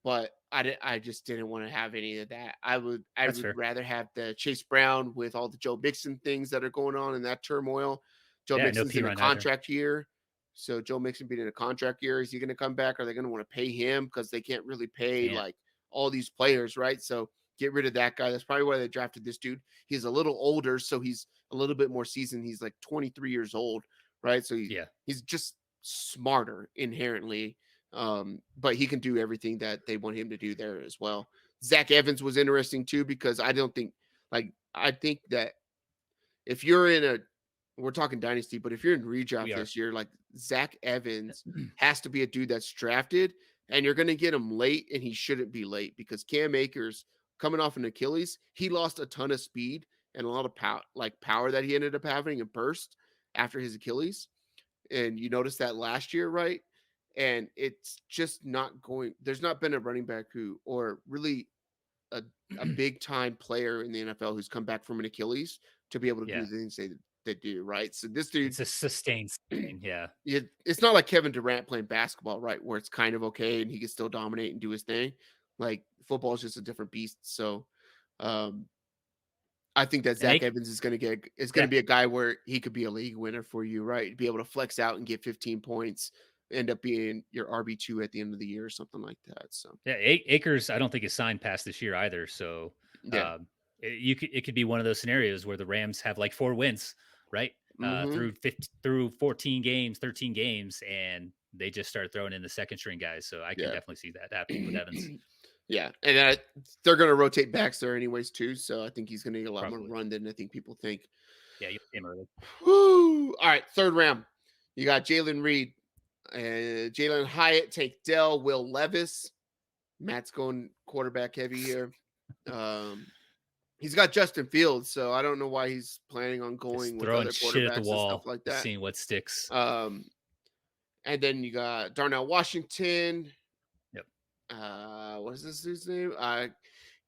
But I just didn't want to have any of that. I would That's would fair. rather have the Chase Brown with all the Joe Mixon things that are going on in that turmoil. Joe Yeah. No Mixon's P in a run either. contract year. So Joe Mixon being in a contract year, is he going to come back? Are they going to want to pay him? Because they can't really pay Can't. like all these players, right? So get rid of that guy. That's probably why they drafted this dude. He's a little older, so he's a little bit more seasoned. He's like 23 years old, right? So Yeah. he's just smarter inherently. But he can do everything that they want him to do there as well. Zach Evans was interesting too, because I think that if you're in a, we're talking dynasty, but if you're in We redraft are. this year, like Zach Evans has to be a dude that's drafted, and you're going to get him late, and he shouldn't be late, because Cam Akers coming off an Achilles, he lost a ton of speed and a lot of power that he ended up having and burst after his Achilles. And you notice that last year, right? And it's just not going. There's not been a running back who, or really a, a big time player in the NFL who's come back from an Achilles to be able to do Yeah. the things they do, right? So this dude, It's a sustained thing. Yeah. it's not like Kevin Durant playing basketball, right? Where it's kind of okay and he can still dominate and do his thing. Like football is just a different beast. So um, I think that And Zach Evans is going to yeah. be a guy where he could be a league winner for you, right? Be able to flex out and get 15 points, end up being your RB2 at the end of the year or something like that. So Yeah. Akers, I don't think is signed past this year either. So yeah. it could be one of those scenarios where the Rams have like 4 wins, right? Mm-hmm. Through 14 games, 13 games, and they just start throwing in the second string guys. So I can Yeah. definitely see that happening with Evans. Yeah, and they're going to rotate backs there anyways too, so I think he's going to get a lot more Probably. run than I think people think. Yeah, you'll see him early. Woo! All right, third round, you got Jayden Reed, Jalin Hyatt, take Dell, Will Levis. Matt's going quarterback heavy here. He's got Justin Fields, so I don't know why he's planning on going Just with throwing other shit at the quarterbacks and stuff wall, like that. seeing what sticks. And then you got Darnell Washington. Yep. What is this dude's name?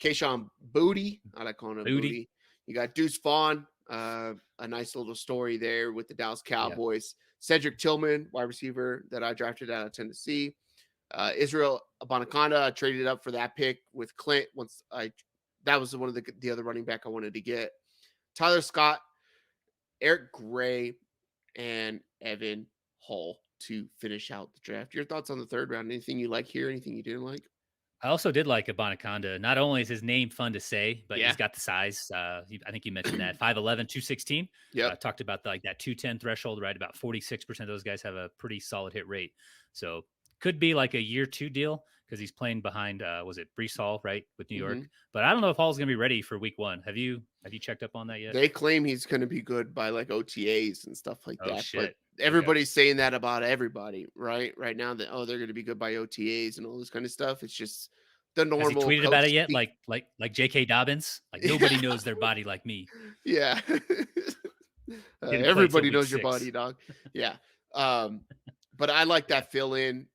Kayshon Boutte. I like calling him Booty. You got Deuce Vaughn. A nice little story there with the Dallas Cowboys. Yeah. Cedric Tillman, wide receiver that I drafted out of Tennessee. Israel Abanikanda, I traded up for that pick with Clint that was one of the other running back I wanted to get. Tyler Scott, Eric Gray, and Evan Hull to finish out the draft. Your thoughts on the third round? Anything you like here? Anything you didn't like? I also did like Abanikanda. Not only is his name fun to say, but Yeah. he's got the size. I think you mentioned that 5'11", 216. Yeah. Talked about that 210 threshold, right? About 46% of those guys have a pretty solid hit rate. So could be like a year 2 deal because he's playing behind, was it Breece Hall, right, with New York? But I don't know if Hall's going to be ready for week 1. Have you checked up on that yet? They claim he's going to be good by like OTAs and stuff like that. Shit. But everybody's saying that about everybody, right? Right now that, they're going to be good by OTAs and all this kind of stuff. It's just the normal. Has he tweeted about it yet? Like J.K. Dobbins? Like nobody knows their body like me. Yeah. Everybody knows your body, dog. Yeah. But I like that fill in.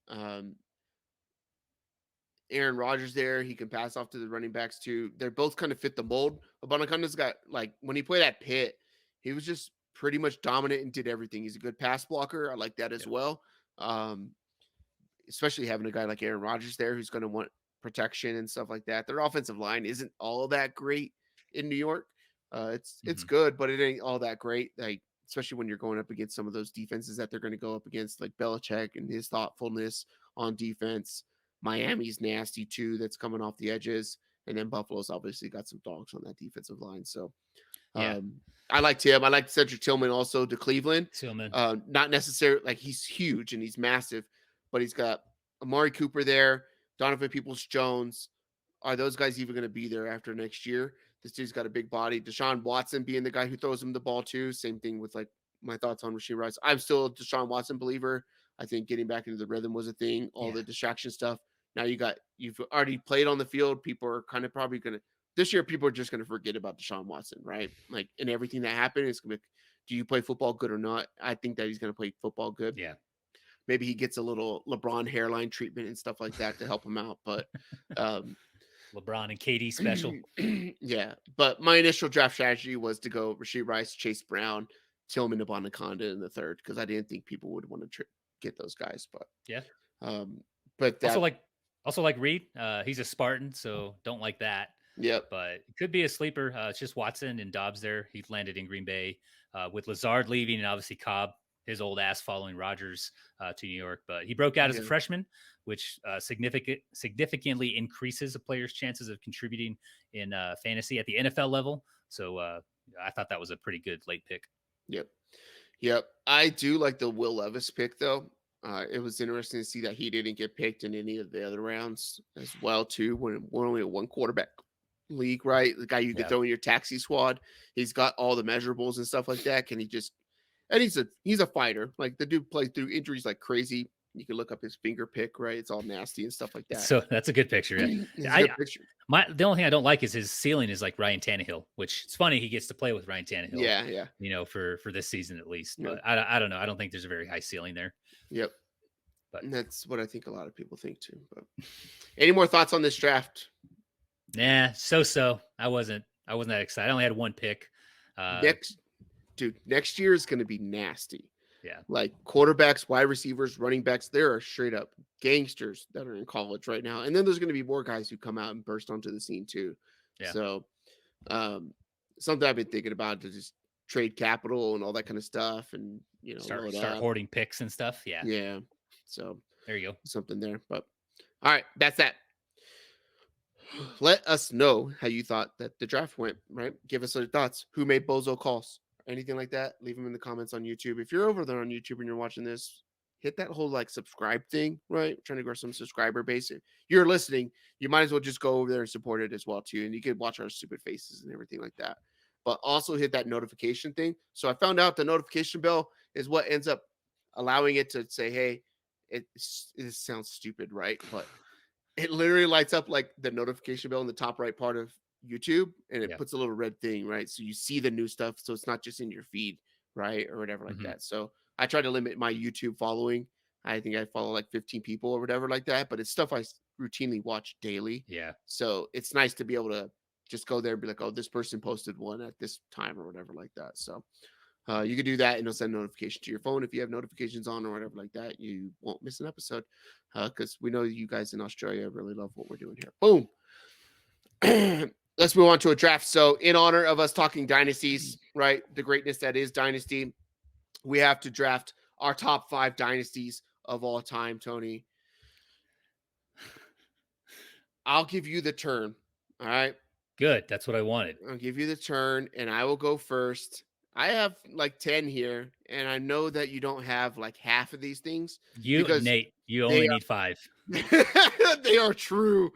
Aaron Rodgers there, he can pass off to the running backs too. They're both kind of fit the mold. Abanakanda's got, like, when he played at Pitt, he was just pretty much dominant and did everything. He's a good pass blocker. I like that as well. Especially having a guy like Aaron Rodgers there who's going to want protection and stuff like that. Their offensive line isn't all that great in New York. It's good, but it ain't all that great. Like, especially when you're going up against some of those defenses that they're going to go up against, like Belichick and his thoughtfulness on defense. Miami's nasty too. That's coming off the edges. And then Buffalo's obviously got some dogs on that defensive line. So I liked him. I liked Cedric Tillman also to Cleveland. Tillman. Not necessarily like he's huge and he's massive, but he's got Amari Cooper there, Donovan Peoples-Jones. Are those guys even going to be there after next year? This dude's got a big body. Deshaun Watson being the guy who throws him the ball too. Same thing with like my thoughts on Rashee Rice. I'm still a Deshaun Watson believer. I think getting back into the rhythm was a thing. All the distraction stuff. Now you've already played on the field. People are kind of probably going to, this year, people are just going to forget about Deshaun Watson, right? Like, and everything that happened, it's going to be, do you play football good or not? I think that he's going to play football good. Yeah. Maybe he gets a little LeBron hairline treatment and stuff like that to help him out. But LeBron and KD special. Yeah. But my initial draft strategy was to go Rashee Rice, Chase Brown, Tillman, Abanikanda in the third, because I didn't think people would want to get those guys. But yeah. But that, also like Reed. He's a Spartan, so don't like that. Yep. But it could be a sleeper. It's just Watson and Dobbs there. He landed in Green Bay with Lazard leaving and obviously Cobb, his old ass, following Rodgers to New York. But he broke out as a freshman, which significantly increases a player's chances of contributing in fantasy at the NFL level. So I thought that was a pretty good late pick. Yep. I do like the Will Levis pick, though. It was interesting to see that he didn't get picked in any of the other rounds as well, too, when we're only a one quarterback league, right? The guy you could throw in your taxi squad. He's got all the measurables and stuff like that. Can he just, and he's a fighter. Like, the dude played through injuries like crazy. You can look up his finger pick, right? It's all nasty and stuff like that. So that's a good picture. Yeah. Good picture. The only thing I don't like is his ceiling is like Ryan Tannehill, which it's funny he gets to play with Ryan Tannehill. Yeah. You know, for this season at least. But I don't know. I don't think there's a very high ceiling there. Yep. But and that's what I think a lot of people think too. But any more thoughts on this draft? Nah, so. I wasn't that excited. I only had one pick. Next year is going to be nasty. Yeah. Like quarterbacks, wide receivers, running backs, there are straight up gangsters that are in college right now. And then there's going to be more guys who come out and burst onto the scene too. Yeah. So something I've been thinking about to just trade capital and all that kind of stuff. And, you know, start hoarding picks and stuff. Yeah. Yeah. So there you go. Something there. But all right, that's that. Let us know how you thought that the draft went, right? Give us your thoughts. Who made bozo calls? Anything like that? Leave them in the comments on YouTube. If you're over there on YouTube and you're watching this, hit that whole like subscribe thing, right? I'm trying to grow some subscriber base. If you're listening, you might as well just go over there and support it as well too. And you can watch our stupid faces and everything like that. But also hit that notification thing. So I found out the notification bell is what ends up allowing it to say, hey, it sounds stupid, right? But it literally lights up like the notification bell in the top right part of YouTube, and it puts a little red thing, right? So you see the new stuff, so it's not just in your feed, right? Or whatever like that. So I try to limit my YouTube following. I think I follow like 15 people or whatever like that, but it's stuff I routinely watch daily. Yeah. So it's nice to be able to just go there and be like, oh, this person posted one at this time or whatever like that. So you can do that, and it'll send a notification to your phone. If you have notifications on or whatever like that, you won't miss an episode, because we know you guys in Australia really love what we're doing here. Boom. Let's move on to a draft. So in honor of us talking dynasties, right, the greatness that is Dynasty, we have to draft our top 5 dynasties of all time, Tony. I'll give you the turn, all right? Good. That's what I wanted. I'll give you the turn, and I will go first. I have like 10 here, and I know that you don't have like half of these things. Nate, you only need 5. They are true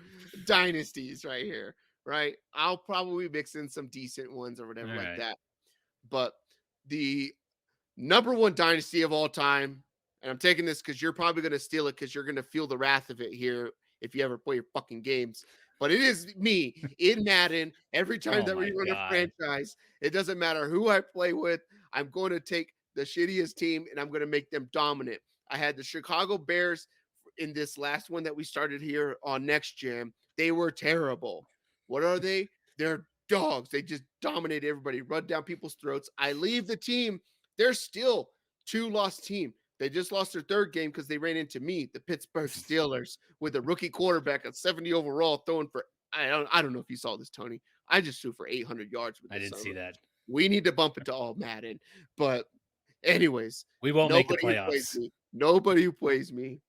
dynasties right here, right? I'll probably mix in some decent ones or whatever like that. But the number 1 dynasty of all time, and I'm taking this because you're probably going to steal it because you're going to feel the wrath of it here if you ever play your fucking games. But it is me in Madden. Every time that we run a franchise, it doesn't matter who I play with. I'm going to take the shittiest team and I'm going to make them dominant. I had the Chicago Bears in this last one that we started here on Next Gen. They were terrible. What are they? They're dogs. They just dominate everybody, run down people's throats. I leave the team. They're still 2-loss team. They just lost their third game because they ran into me, the Pittsburgh Steelers, with a rookie quarterback at 70 overall throwing for, I don't know if you saw this, Tony. I just threw for 800 yards with this. I didn't see that. We need to bump it to all Madden. But anyways, we won't make the playoffs. Nobody who plays me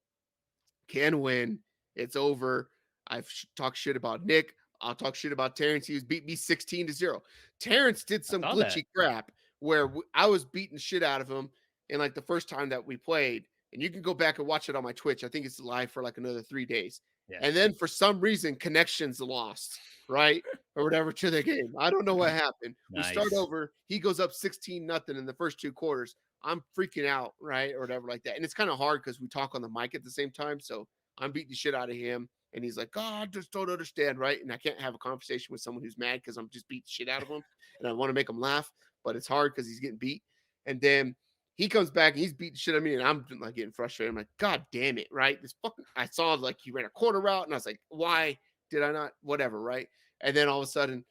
can win. It's over. I've talked shit about Nick. I'll talk shit about Terrence. He was beat me 16-0. Terrence did some glitchy crap where I was beating shit out of him in like the first time that we played. And you can go back and watch it on my Twitch. I think it's live for like another 3 days. Yeah. And then for some reason, connections lost, right? Or whatever to the game. I don't know what happened. Nice. We start over. He goes up 16-0 in the first 2 quarters. I'm freaking out, right? Or whatever like that. And it's kind of hard because we talk on the mic at the same time. So I'm beating the shit out of him. And he's like, oh, I just don't understand, right? And I can't have a conversation with someone who's mad because I'm just beating the shit out of him. And I want to make him laugh. But it's hard because he's getting beat. And then he comes back and he's beating shit out of me. And I'm like getting frustrated. I'm like, God damn it, right? This fucking, I saw like he ran a quarter route. And I was like, why did I not? Whatever, right? And then all of a sudden,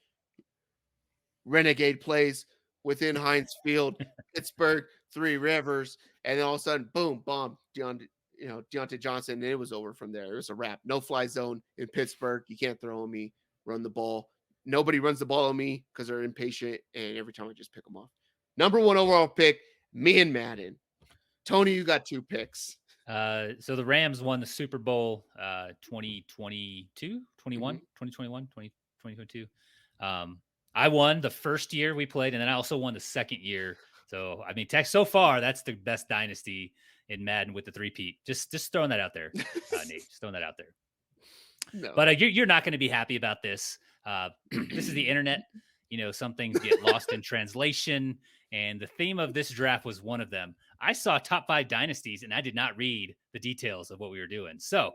Renegade plays within Heinz Field, Pittsburgh, 3 Rivers. And then all of a sudden, boom, bomb, Deontay Johnson, and it was over from there. It was a wrap. No fly zone in Pittsburgh. You can't throw on me, run the ball. Nobody runs the ball on me because they're impatient, and every time I just pick them off. Number 1 overall pick, me and Madden. Tony, you got 2 picks. So the Rams won the Super Bowl 2022, 21, 2021, 2022. I won the first year we played, and then I also won the second year. So, I mean, so far, that's the best dynasty in Madden with the 3-peat. Just throwing that out there, Nate. Just throwing that out there. No. But you're not going to be happy about this. This is the internet. Some things get lost in translation, and the theme of this draft was one of them. I saw top 5 dynasties, and I did not read the details of what we were doing. So,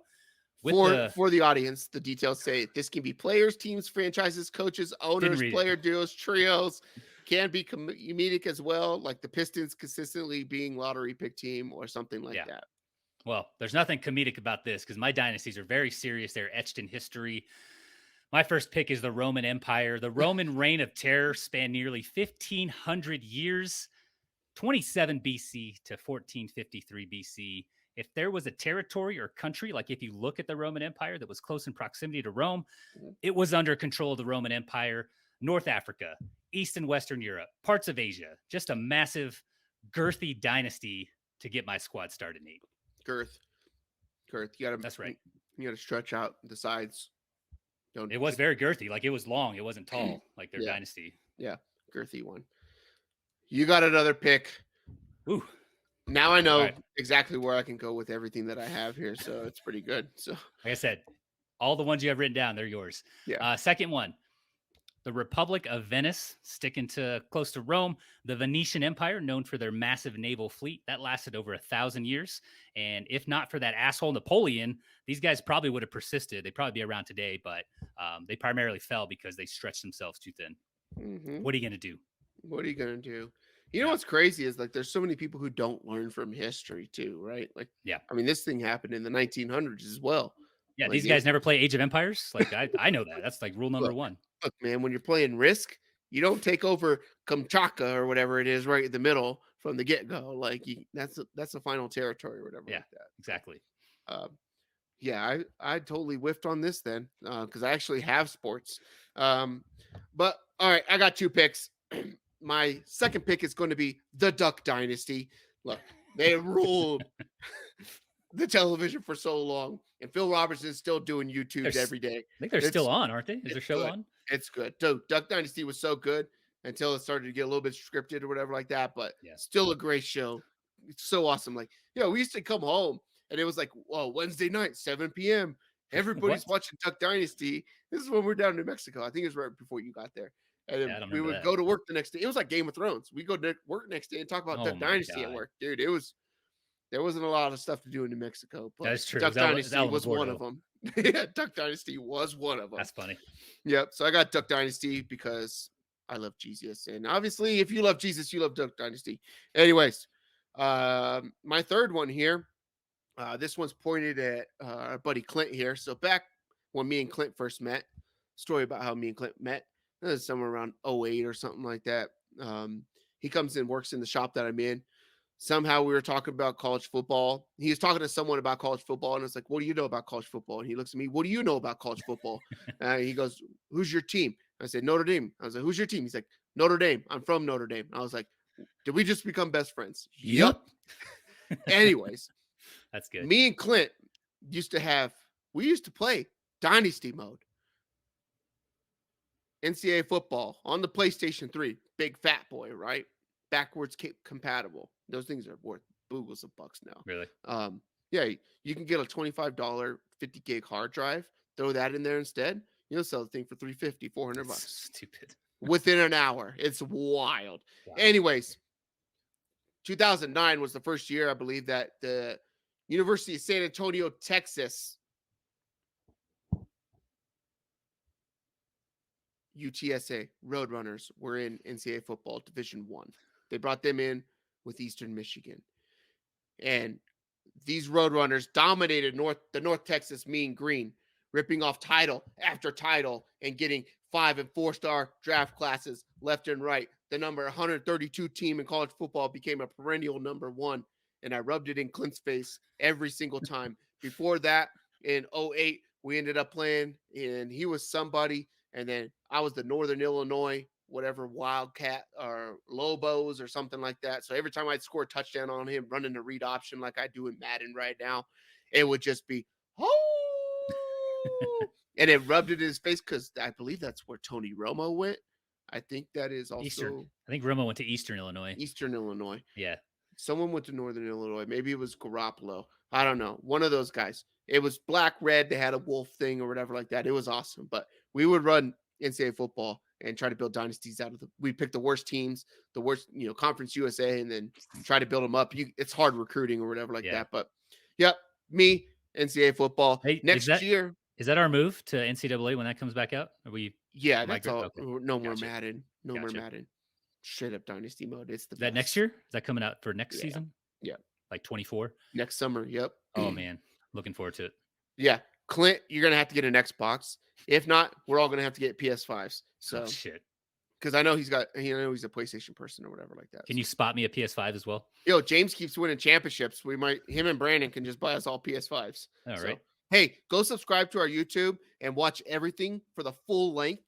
for the audience, the details say this can be players, teams, franchises, coaches, owners, player duos, trios. Can be comedic as well, like the Pistons consistently being lottery pick team or something like that. Well, there's nothing comedic about this because my dynasties are very serious. They're etched in history. My first pick is the Roman Empire. The Roman reign of terror spanned nearly 1,500 years, 27 BC to 1453 BC. If there was a territory or country, like if you look at the Roman Empire that was close in proximity to Rome, it was under control of the Roman Empire. North Africa, East and Western Europe, parts of Asia, just a massive, girthy dynasty to get my squad started, Nate. Girth. That's right. You got to stretch out the sides. It was very girthy. Like it was long. It wasn't tall like their dynasty. Yeah. Girthy one. You got another pick. Ooh. Now I know exactly where I can go with everything that I have here. So it's pretty good. So like I said, all the ones you have written down, they're yours. Yeah. Second one. The Republic of Venice, sticking to close to Rome, the Venetian Empire, known for their massive naval fleet, that lasted over 1,000 years. And if not for that asshole Napoleon, these guys probably would have persisted. They'd probably be around today, but they primarily fell because they stretched themselves too thin. Mm-hmm. What are you going to do? What are you going to do? You know what's crazy is like there's so many people who don't learn from history too, right? Like, I mean, this thing happened in the 1900s as well. Yeah, like, these guys never play Age of Empires. Like I know that. That's like rule number 1. Look, man, when you're playing Risk, you don't take over Kamchatka or whatever it is right in the middle from the get-go. Like that's the final territory or whatever like that. Exactly. I totally whiffed on this then because I actually have sports. But all right, I got 2 picks. My second pick is going to be the Duck Dynasty. Look, they ruled the television for so long, and Phil Robertson is still doing YouTube every day. I think they're still on, aren't they? Is their show on? It's good. So Duck Dynasty was so good until it started to get a little bit scripted or whatever like that, but still a great show. It's so awesome. Like, we used to come home and it was like, Wednesday night, 7 p.m. Everybody's watching Duck Dynasty. This is when we're down in New Mexico. I think it was right before you got there. And then we would go to work the next day. It was like Game of Thrones. We go to work next day and talk about Duck Dynasty at work. Dude, there wasn't a lot of stuff to do in New Mexico. But that's true. Duck Dynasty was one of them. Duck Dynasty was one of them. That's funny. Yep. So I got Duck Dynasty because I love Jesus. And obviously, if you love Jesus, you love Duck Dynasty. Anyways, my third one here, this one's pointed at our buddy Clint here. So back when me and Clint first met, story about how me and Clint met. somewhere around '08 or something like that. He comes in, works in the shop that I'm in. Somehow we were talking about college football. He was talking to someone about college football, and it's like, "What do you know about college football?" And he looks at me, "What do you know about college football?" He goes, "Who's your team?" I said, "Notre Dame." I was like, "Who's your team?" He's like, "Notre Dame. I'm from Notre Dame." I was like, "Did we just become best friends?" Yep. Anyways, That's good. me and Clint we used to play Dynasty mode. NCAA football on the PlayStation 3. Big fat boy, right? Backwards compatible. Those things are worth boogles of bucks now. Really? Yeah, you can get a $25 50 gig hard drive, throw that in there instead. You'll sell the thing for $350, $400 bucks Stupid. within an hour. It's wild. Wow. Anyways, 2009 was the first year, I believe, that the University of San Antonio, Texas, UTSA Roadrunners were in NCAA football Division One. They brought them in with Eastern Michigan, and these Roadrunners dominated the North Texas Mean Green, ripping off title after title and getting 5- and 4-star draft classes left and right. The number 132 team in college football became a perennial number one, and I rubbed it in Clint's face every single time. Before that, in '08, we ended up playing, and he was somebody, and then I was the Northern Illinois, whatever, Wildcat or Lobos or something like that. So every time I'd score a touchdown on him, running the read option like I do in Madden right now, it would just be, oh, and it rubbed it in his face because I believe that's where Tony Romo went. I think that is also Eastern. I think Romo went to Eastern Illinois. Eastern Illinois. Yeah. Someone went to Northern Illinois. Maybe it was Garoppolo. I don't know. One of those guys. It was black, red. They had a wolf thing or whatever like that. It was awesome. But we would run NCAA football and try to build dynasties out of we'd pick the worst teams, the worst, Conference USA, and then try to build them up. It's hard recruiting or whatever like that. But yep, me, NCAA football. Hey, next year. Is that our move to NCAA when that comes back out? Are we? Yeah, that's all. Okay. No more Gotcha. Madden. No more Madden. Straight up dynasty mode. It's the Is that next year? Is that coming out for next season? Yeah. Like 24? Next summer. Yep. Oh, man. Looking forward to it. Yeah. Clint, you're going to have to get an Xbox. If not, we're all going to have to get PS5s. So, oh, shit. Because I know he's a PlayStation person or whatever like that. Can you spot me a PS5 as well? Yo, James keeps winning championships. Him and Brandon can just buy us all PS5s. All right. Hey, go subscribe to our YouTube and watch everything for the full length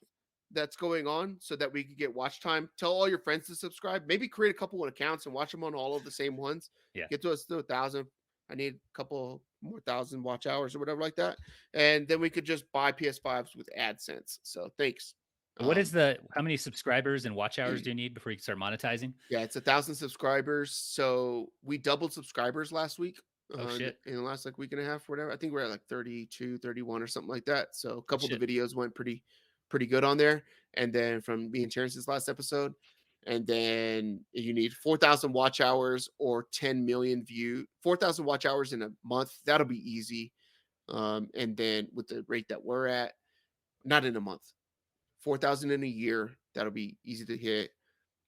that's going on so that we could get watch time. Tell all your friends to subscribe. Maybe create a couple of accounts and watch them on all of the same ones. Yeah. Get to us to 1,000. I need a couple more 1,000 watch hours or whatever like that. And then we could just buy PS5s with AdSense. So thanks. What is how many subscribers and watch hours do you need before you can start monetizing? Yeah, it's 1,000 subscribers. So we doubled subscribers last week. Oh, shit. In the last week and a half, or whatever. I think we're at like 32, 31 or something like that. So a couple of the videos went pretty good on there. And then from me and Terrence's last episode, and then you need 4,000 watch hours or 10 million 4,000 watch hours in a month. That'll be easy. And then with the rate that we're at, not in a month, 4,000 in a year, that'll be easy to hit.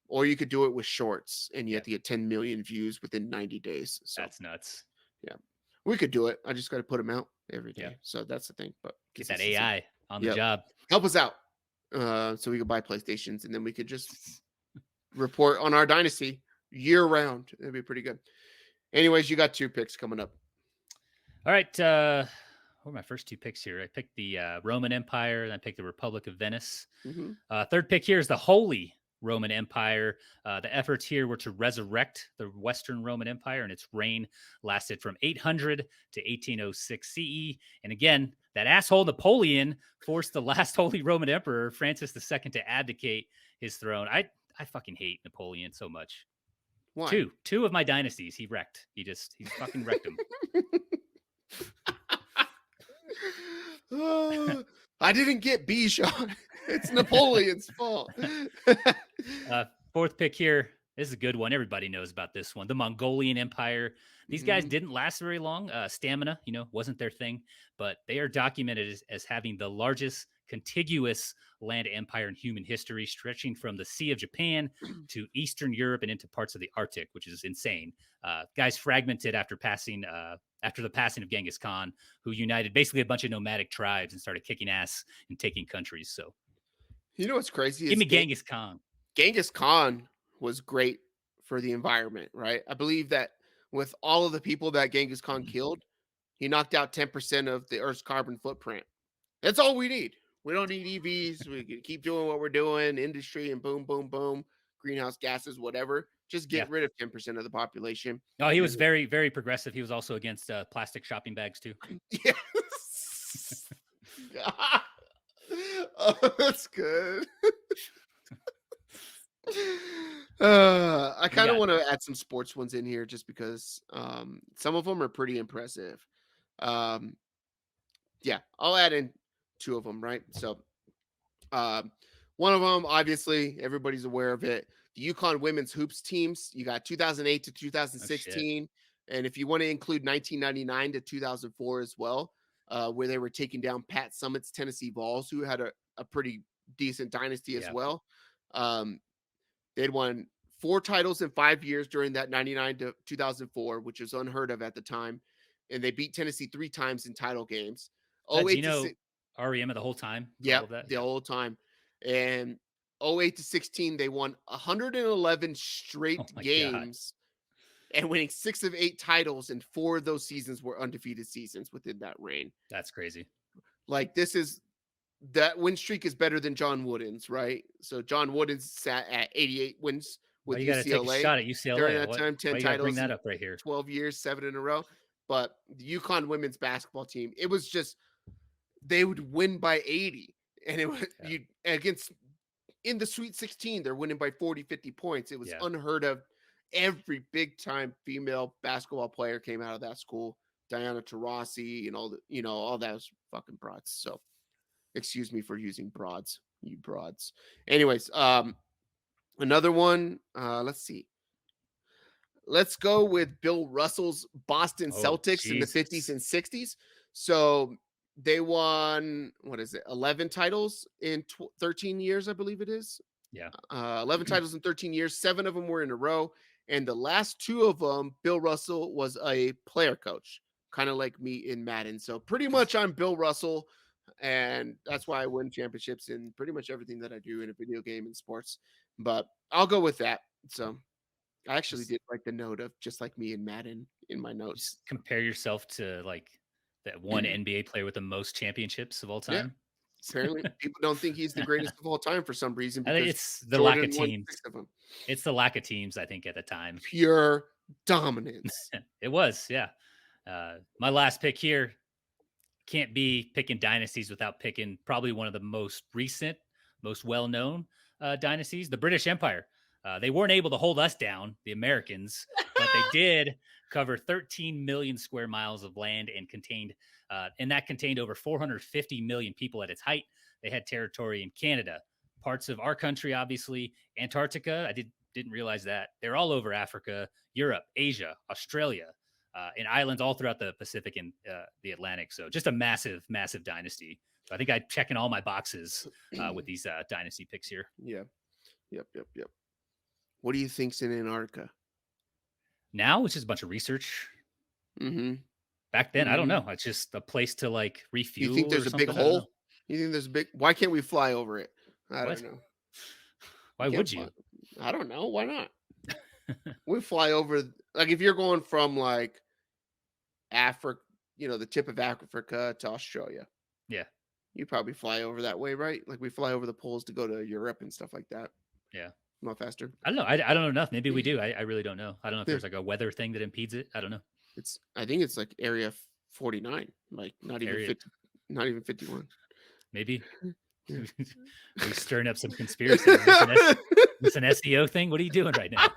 Or you could do it with shorts and you have to get 10 million views within 90 days. So that's nuts. Yeah, we could do it. I just got to put them out every day. Yeah. So that's the thing. But get that AI on the job. Help us out. So we could buy PlayStations and then we could just report on our dynasty year round. That'd be pretty good. Anyways, you got 2 picks coming up. All right. What are my first 2 picks here? I picked the Roman Empire and I picked the Republic of Venice. Mm-hmm. Third pick here is the Holy Roman Empire. The efforts here were to resurrect the Western Roman Empire, and its reign lasted from 800 to 1806 CE. And again, that asshole Napoleon forced the last Holy Roman Emperor, Francis II, to abdicate his throne. I fucking hate Napoleon so much. Why? 2 of my dynasties he wrecked. He fucking wrecked them. I didn't get Bijan. It's Napoleon's fault. Fourth pick here. This is a good one. Everybody knows about this one. The Mongolian Empire. These guys didn't last very long. Stamina, wasn't their thing, but they are documented as having the largest contiguous land empire in human history, stretching from the Sea of Japan to Eastern Europe and into parts of the Arctic, which is insane. Guys fragmented after the passing of Genghis Khan, who united basically a bunch of nomadic tribes and started kicking ass and taking countries. So You know what's crazy Give is me Genghis Khan. Genghis Khan was great for the environment, right? I believe that with all of the people that Genghis Khan killed, he knocked out 10% of the Earth's carbon footprint. That's all we need. We don't need EVs. We can keep doing what we're doing, industry, and boom, boom, boom, greenhouse gases, whatever. Just Yeah. get rid of 10% of the population. Oh, he was very, very progressive. He was also against plastic shopping bags too. Yes. Oh, that's good. I kind of want to add some sports ones in here just because some of them are pretty impressive. Yeah, I'll add in two of them, right? So one of them, obviously, everybody's aware of it. The UConn women's hoops teams. You got 2008 to 2016, and if you want to include 1999 to 2004 as well, where they were taking down Pat Summitt's Tennessee Vols, who had a pretty decent dynasty as well. They'd won 4 titles in 5 years during that 99 to 2004, which was unheard of at the time, and they beat Tennessee 3 times in title games. Gino Auriemma the whole time. Yeah, the whole time. And 08 to 16, they won 111 straight games and winning 6 of 8 titles, and 4 of those seasons were undefeated seasons within that reign. That's crazy. Like, that win streak is better than John Wooden's, right? So John Wooden's sat at 88 wins with UCLA. You got to take a shot at UCLA. During that time, 10 titles. Bring that up right here. 12 years, 7 in a row. But the UConn women's basketball team, it was just, they would win by 80. And it was against in the Sweet 16, they're winning by 40, 50 points. It was unheard of. Every big time female basketball player came out of that school. Diana Taurasi and all those fucking broads. So excuse me for using broads, you broads. Anyways, another one. Let's see. Let's go with Bill Russell's Boston Celtics in the 50s and 60s. So they won, 11 titles in 13 years, I believe it is. Yeah. 11 titles in 13 years. 7 of them were in a row. And the last 2 of them, Bill Russell was a player coach, kind of like me in Madden. So pretty much I'm Bill Russell. And that's why I win championships in pretty much everything that I do in a video game and sports. But I'll go with that. So I actually did like the note of just like me in Madden in my notes. Just compare yourself to like that one NBA player with the most championships of all time. Yeah. Apparently, people don't think he's the greatest of all time for some reason. I think it's the lack of teams. It's the lack of teams, I think, at the time. Pure dominance. It was, yeah. My last pick here, can't be picking dynasties without picking probably one of the most recent, most well-known dynasties, the British Empire. They weren't able to hold us down, the Americans, but they did cover 13 million square miles of land and contained over 450 million people at its height. They had territory in Canada, parts of our country, obviously, Antarctica. I didn't realize that. They're all over Africa, Europe, Asia, Australia, and islands all throughout the Pacific and the Atlantic. So just a massive, massive dynasty. So I think I'm checking all my boxes with these dynasty picks here. Yeah. Yep. What do you think's in Antarctica? Now it's just a bunch of research. Mm-hmm. Back then, I don't know. It's just a place to like refuel. You think there's a big hole? You think there's a big? Why can't we fly over it? I don't know. Why would you? I don't know. Why not? We fly over. Like if you're going from like Africa, the tip of Africa to Australia. Yeah. You probably fly over that way, right? Like we fly over the poles to go to Europe and stuff like that. Yeah. Not faster. I don't know. I don't know enough. Maybe we do. I really don't know. I don't know if there's like a weather thing that impedes it. I don't know. I think it's like area 49, like not even 51. Maybe. Are you stirring up some conspiracy? It's an SEO thing? What are you doing right now?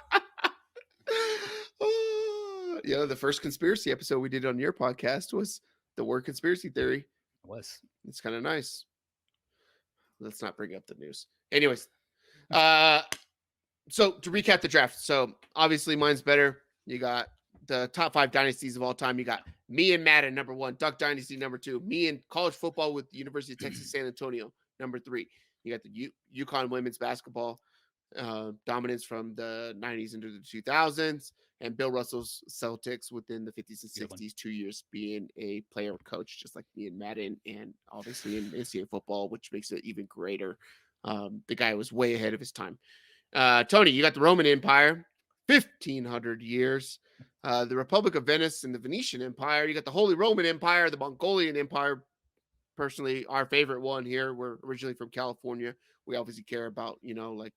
The first conspiracy episode we did on your podcast was the word conspiracy theory. It was. It's kind of nice. Let's not bring up the news. Anyways, so to recap the draft. So obviously mine's better. You got the top 5 dynasties of all time. You got me and Madden, number 1, Duck Dynasty, number 2, me in college football with the University of Texas, San Antonio, number 3. You got the UConn women's basketball dominance from the 90s into the 2000s, and Bill Russell's Celtics within the 50s and 60s, 2 years being a player coach, just like me and Madden, and obviously in NCAA football, which makes it even greater. The guy was way ahead of his time. Tony, you got the Roman Empire, 1,500 years. The Republic of Venice and the Venetian Empire. You got the Holy Roman Empire, the Mongolian Empire. Personally, our favorite one here. We're originally from California. We obviously care about, like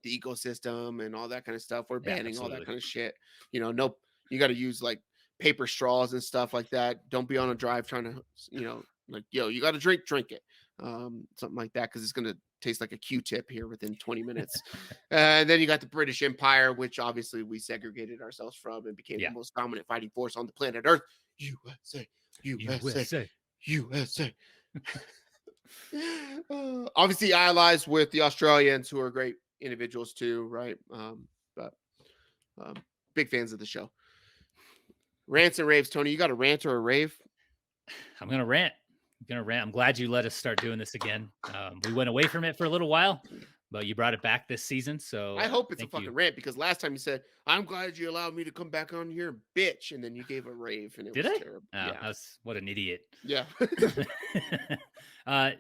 the ecosystem and all that kind of stuff. We're banning all that kind of shit. No, you got to use like paper straws and stuff like that. Don't be on a drive trying to, you got to drink it. Something like that, because it's going to taste like a Q-tip here within 20 minutes. And then you got the British Empire, which obviously we segregated ourselves from and became the most dominant fighting force on the planet Earth. USA, USA, USA. Obviously allies with the Australians, who are great individuals too, right? But big fans of the show. Rants and raves. Tony, you got a rant or a rave? I'm gonna rant. I'm glad you let us start doing this again. We went away from it for a little while, but you brought it back this season. So I hope it's a fucking rant, because last time you said, "I'm glad you allowed me to come back on here, bitch," and then you gave a rave, and it was terrible. Oh, yeah, what an idiot. Yeah.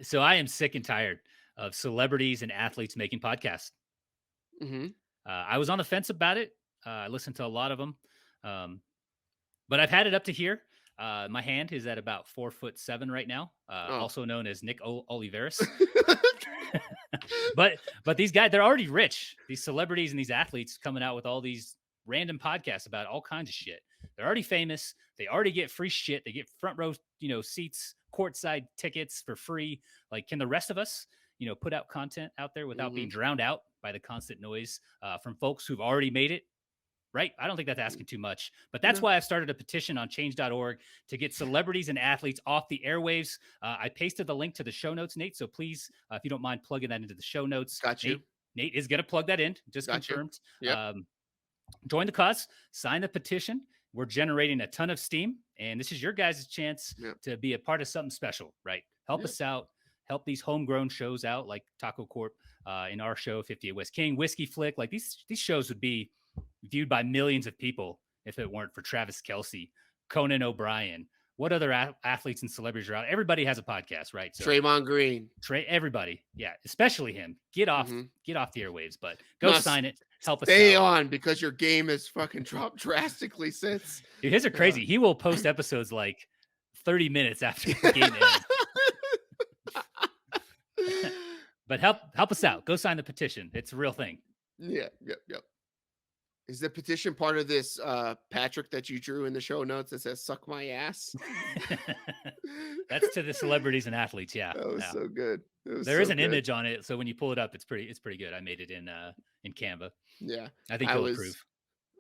So I am sick and tired of celebrities and athletes making podcasts. Mm-hmm. I was on the fence about it. I listened to a lot of them, but I've had it up to here. My hand is at about 4'7" right now, also known as Nick Oliveris. But these guys, they're already rich. These celebrities and these athletes coming out with all these random podcasts about all kinds of shit. They're already famous. They already get free shit. They get front row, seats, courtside tickets for free. Like, can the rest of us, put out content out there without being drowned out by the constant noise from folks who've already made it? Right? I don't think that's asking too much, but that's why I've started a petition on change.org to get celebrities and athletes off the airwaves. I pasted the link to the show notes, Nate. So please, if you don't mind plugging that into the show notes. Got you. Nate is going to plug that in. Just confirmed. Yep. Join the cause, sign the petition. We're generating a ton of steam, and this is your guys' chance to be a part of something special, right? Help us out. Help these homegrown shows out, like TacoCorp, in our show, 58 West King, Whiskey Flick. Like, these shows would be viewed by millions of people if it weren't for Travis Kelce, Conan O'Brien. What other athletes and celebrities are out? Everybody has a podcast, right? So Draymond Green, everybody, especially him. Get off the airwaves, but go sign it. Help us out. Stay on, because your game has fucking dropped drastically since. Dude, his are crazy. He will post episodes like 30 minutes after the game ends. But help us out. Go sign the petition. It's a real thing. Yep. Is the petition part of this Patrick that you drew in the show notes that says "suck my ass"? That's to the celebrities and athletes. Yeah, that was so good. There is an image on it, so when you pull it up, it's pretty good. I made it in Canva. Yeah, I think you'll approve.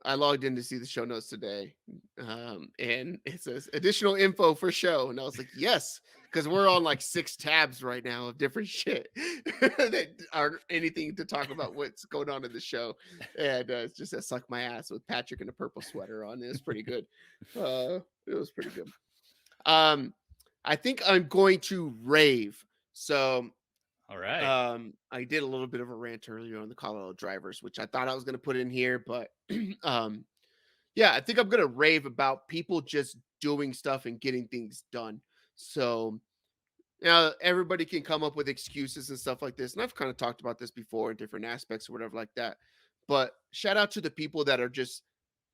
I logged in to see the show notes today, and it says additional info for show, and I was like, yes, because we're on like 6 tabs right now of different shit that aren't anything to talk about what's going on in the show, and it's just a "suck my ass" with Patrick in a purple sweater on. It was pretty good. It was pretty good. I think I'm going to rave. So. All right. I did a little bit of a rant earlier on the Colorado drivers, which I thought I was going to put in here, but I think I'm going to rave about people just doing stuff and getting things done. So, everybody can come up with excuses and stuff like this. And I've kind of talked about this before in different aspects or whatever like that. But shout out to the people that are just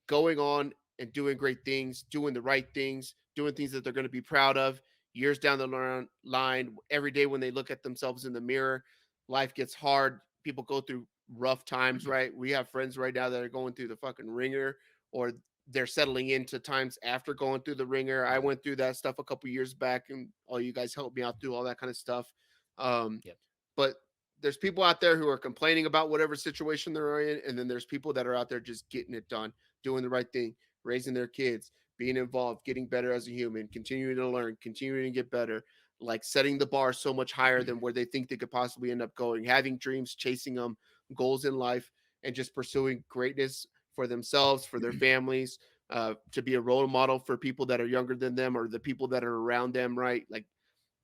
going on and doing great things, doing the right things, doing things that they're going to be proud of. Years down the line, every day when they look at themselves in the mirror, life gets hard. People go through rough times, right? We have friends right now that are going through the fucking ringer, or they're settling into times after going through the ringer. I went through that stuff a couple years back, and all you guys helped me out through all that kind of stuff. But there's people out there who are complaining about whatever situation they're in, and then there's people that are out there just getting it done, doing the right thing, raising their kids, being involved, getting better as a human, continuing to learn, continuing to get better, like setting the bar so much higher than where they think they could possibly end up going, having dreams, chasing them, goals in life, and just pursuing greatness for themselves, for their families, to be a role model for people that are younger than them or the people that are around them, right? Like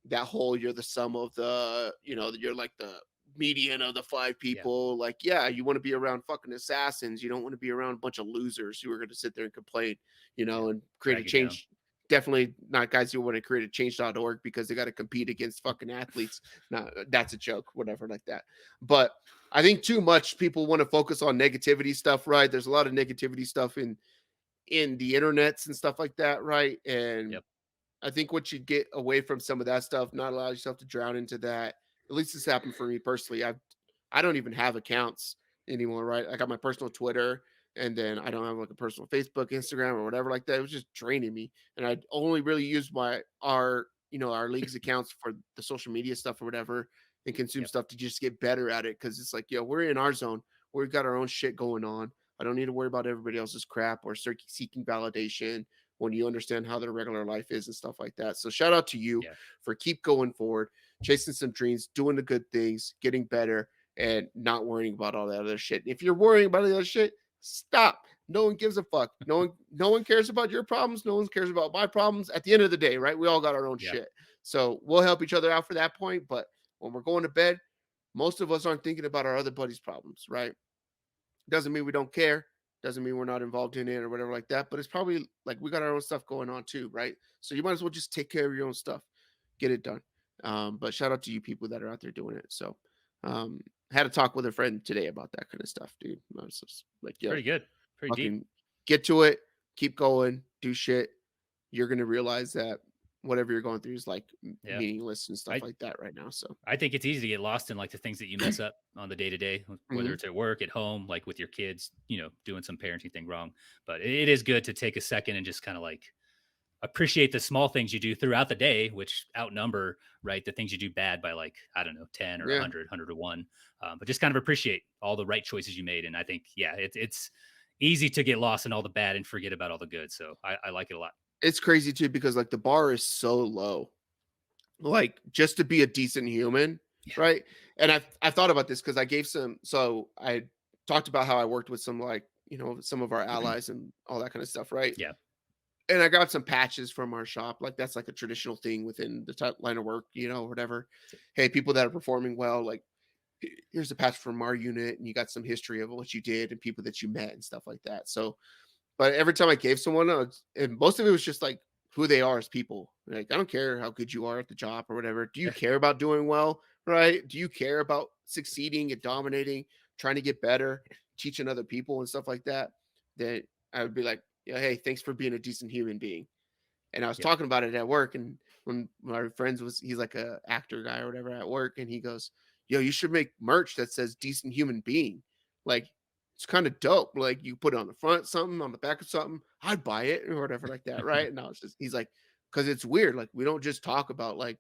that whole, you're the sum of the, you're like the median of the 5 people. You want to be around fucking assassins. You don't want to be around a bunch of losers who are going to sit there and complain, and create a change definitely not guys who want to create a change.org because they got to compete against fucking athletes. No, that's a joke, whatever like that. But I think too much people want to focus on negativity stuff, right? There's a lot of negativity stuff in the internets and stuff like that, right? And Yep. I think once you get away from some of that stuff, not allow yourself to drown into that. At least this happened for me personally. I don't even have accounts anymore, right? I got my personal Twitter, and then I don't have like a personal Facebook, Instagram, or whatever like that. It was just draining me, and I only really use our league's accounts for the social media stuff or whatever, and consume Yep. stuff to just get better at it. Because it's like, we're in our zone. We've got our own shit going on. I don't need to worry about everybody else's crap or seeking validation when you understand how their regular life is and stuff like that. So shout out to you Yeah. for keep going forward, chasing some dreams, doing the good things, getting better, and not worrying about all that other shit. If you're worrying about the other shit, stop. No one gives a fuck. No one cares about your problems. No one cares about my problems. At the end of the day, right? We all got our own shit. So we'll help each other out for that point. But when we're going to bed, most of us aren't thinking about our other buddies' problems, right? Doesn't mean we don't care. Doesn't mean we're not involved in it or whatever like that. But it's probably like we got our own stuff going on too, right? So you might as well just take care of your own stuff, get it done. But shout out to you people that are out there doing it. So had a talk with a friend today about that kind of stuff, dude. I was just like, Pretty good. Pretty deep. fucking get to it, keep going, do shit. You're gonna realize that whatever you're going through is like Yeah. meaningless and stuff like that right now. So I think it's easy to get lost in like the things that you mess up on the day to day, whether Mhm. it's at work, at home, like with your kids, doing some parenting thing wrong. But it is good to take a second and just kind of like appreciate the small things you do throughout the day, which outnumber, right, the things you do bad by like, I don't know, 10 or Yeah. 100 to 1. But just kind of appreciate all the right choices you made. And I think, it's easy to get lost in all the bad and forget about all the good. So I like it a lot. It's crazy too because like the bar is so low. Like just to be a decent human, Yeah. right? And I thought about this because I gave so I talked about how I worked with some like, some of our allies and all that kind of stuff, right? Yeah. And I got some patches from our shop. Like that's like a traditional thing within the line of work, whatever. Hey, people that are performing well, like here's a patch from our unit, and you got some history of what you did and people that you met and stuff like that. So, but every time I gave someone, and most of it was just like who they are as people. Like I don't care how good you are at the job or whatever. Do you care about doing well, right? Do you care about succeeding and dominating, trying to get better, teaching other people and stuff like that? Then I would be like, yeah, hey, thanks for being a decent human being. And I was Yep. talking about it at work, and when my friends he's like a actor guy or whatever at work, and he goes, "Yo, you should make merch that says decent human being. Like it's kind of dope. Like you put it on the front, something on the back of something. I'd buy it or whatever like that, right?" And I was he's like, because it's weird. Like we don't just talk about like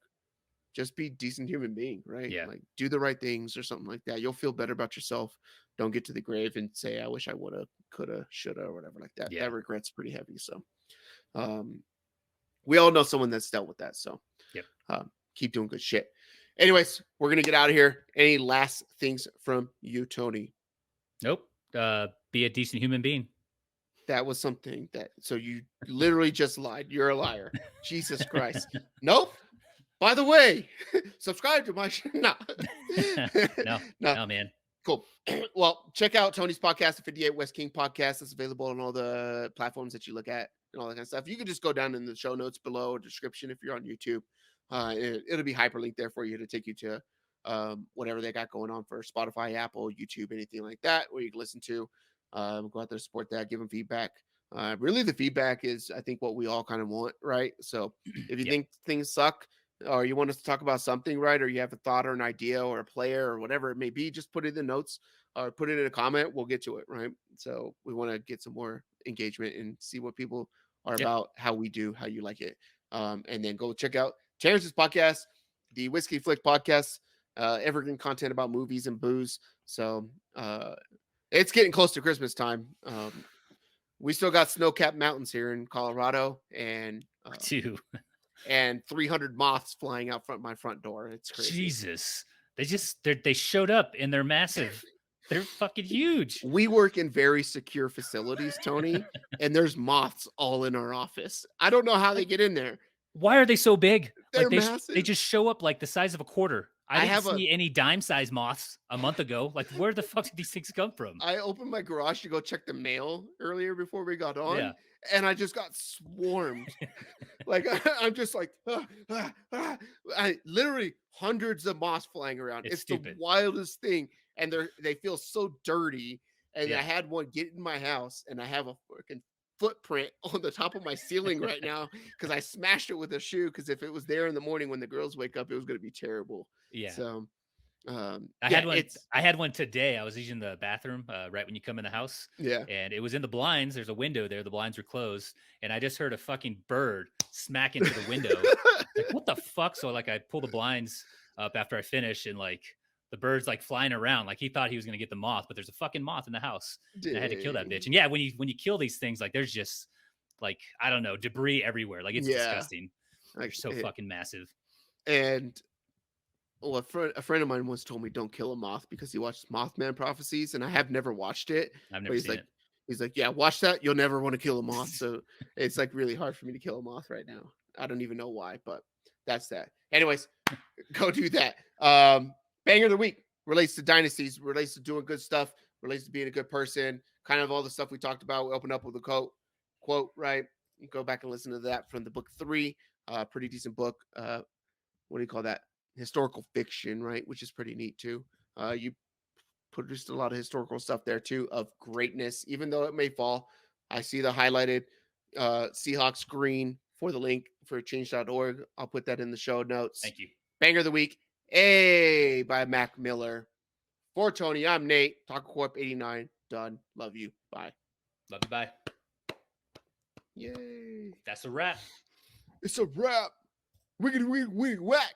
just be decent human being, right? Yeah. Like do the right things or something like that. You'll feel better about yourself. Don't get to the grave and say, "I wish I woulda, coulda, shoulda," or whatever like that. Yeah. That regret's pretty heavy. So, we all know someone that's dealt with that. So, Yep. keep doing good shit. Anyways, we're gonna get out of here. Any last things from you, Tony? Nope. Be a decent human being. That was something that. So you literally just lied. You're a liar. Jesus Christ. Nope. By the way, subscribe to my no. No, man. Cool. Well, check out Tony's podcast, the 58 West King podcast. It's available on all the platforms that you look at and all that kind of stuff. You can just go down in the show notes below or description if you're on YouTube. It'll be hyperlinked there for you to take you to whatever they got going on for Spotify, Apple, YouTube, anything like that, where you can listen to. Go out there, support that, give them feedback. Really, the feedback is, I think, what we all kind of want, right? So if you think things suck, or you want us to talk about something, right? Or you have a thought or an idea or a player or whatever it may be, just put it in the notes or put it in a comment. We'll get to it, right? So we want to get some more engagement and see what people are about, how we do, how you like it. And then go check out Terrence's podcast, the Whiskey Flick podcast, evergreen content about movies and booze. So it's getting close to Christmas time. We still got snow-capped mountains here in Colorado, and and 300 moths flying out front my front door. It's crazy. Jesus. They showed up and they're massive. They're fucking huge. We work in very secure facilities, Tony, and there's moths all in our office. I don't know how they get in there. Why are they so big? They're Like massive. they just show up like the size of a quarter. I didn't see any dime size moths a month ago. Like, where the fuck did these things come from? I opened my garage to go check the mail earlier before we got on, Yeah. and I just got swarmed. Like I'm just like, I literally hundreds of moths flying around. It's It's stupid. the wildest thing, and they feel so dirty. And Yeah. I had one get in my house, and I have a freaking footprint on the top of my ceiling right now because I smashed it with a shoe. Because if it was there in the morning when the girls wake up, it was going to be terrible. Yeah. So, I had one today. I was using the bathroom right when you come in the house. Yeah. And it was in the blinds. There's a window there. The blinds were closed. And I just heard a fucking bird smack into the window. Like, what the fuck? So like I pull the blinds up after I finish, and like the bird's like flying around. Like he thought he was gonna get the moth, but there's a fucking moth in the house. And I had to kill that bitch. And yeah, when you kill these things, like there's just like, I don't know, debris everywhere. Like it's disgusting. They're so fucking massive. And well, a friend of mine once told me don't kill a moth because he watched Mothman Prophecies, and I have never watched it. I've never seen it. He's like, yeah, watch that. You'll never want to kill a moth. So it's like really hard for me to kill a moth right now. I don't even know why, but that's that. Anyways, go do that. Banger of the week relates to dynasties, relates to doing good stuff, relates to being a good person, kind of all the stuff we talked about. We open up with a quote, right? You go back and listen to that from the book 3. Pretty decent book. What do you call that? Historical fiction, right? Which is pretty neat too. You produced a lot of historical stuff there too of greatness, even though it may fall. I see the highlighted Seahawks green for the link for change.org. I'll put that in the show notes. Thank you. Banger of the week, A by Mac Miller. For Tony, I'm Nate. TacoCorp 89. Done. Love you. Bye. Love you. Bye. Yay. That's a wrap. It's a wrap. Wiggity wig whack.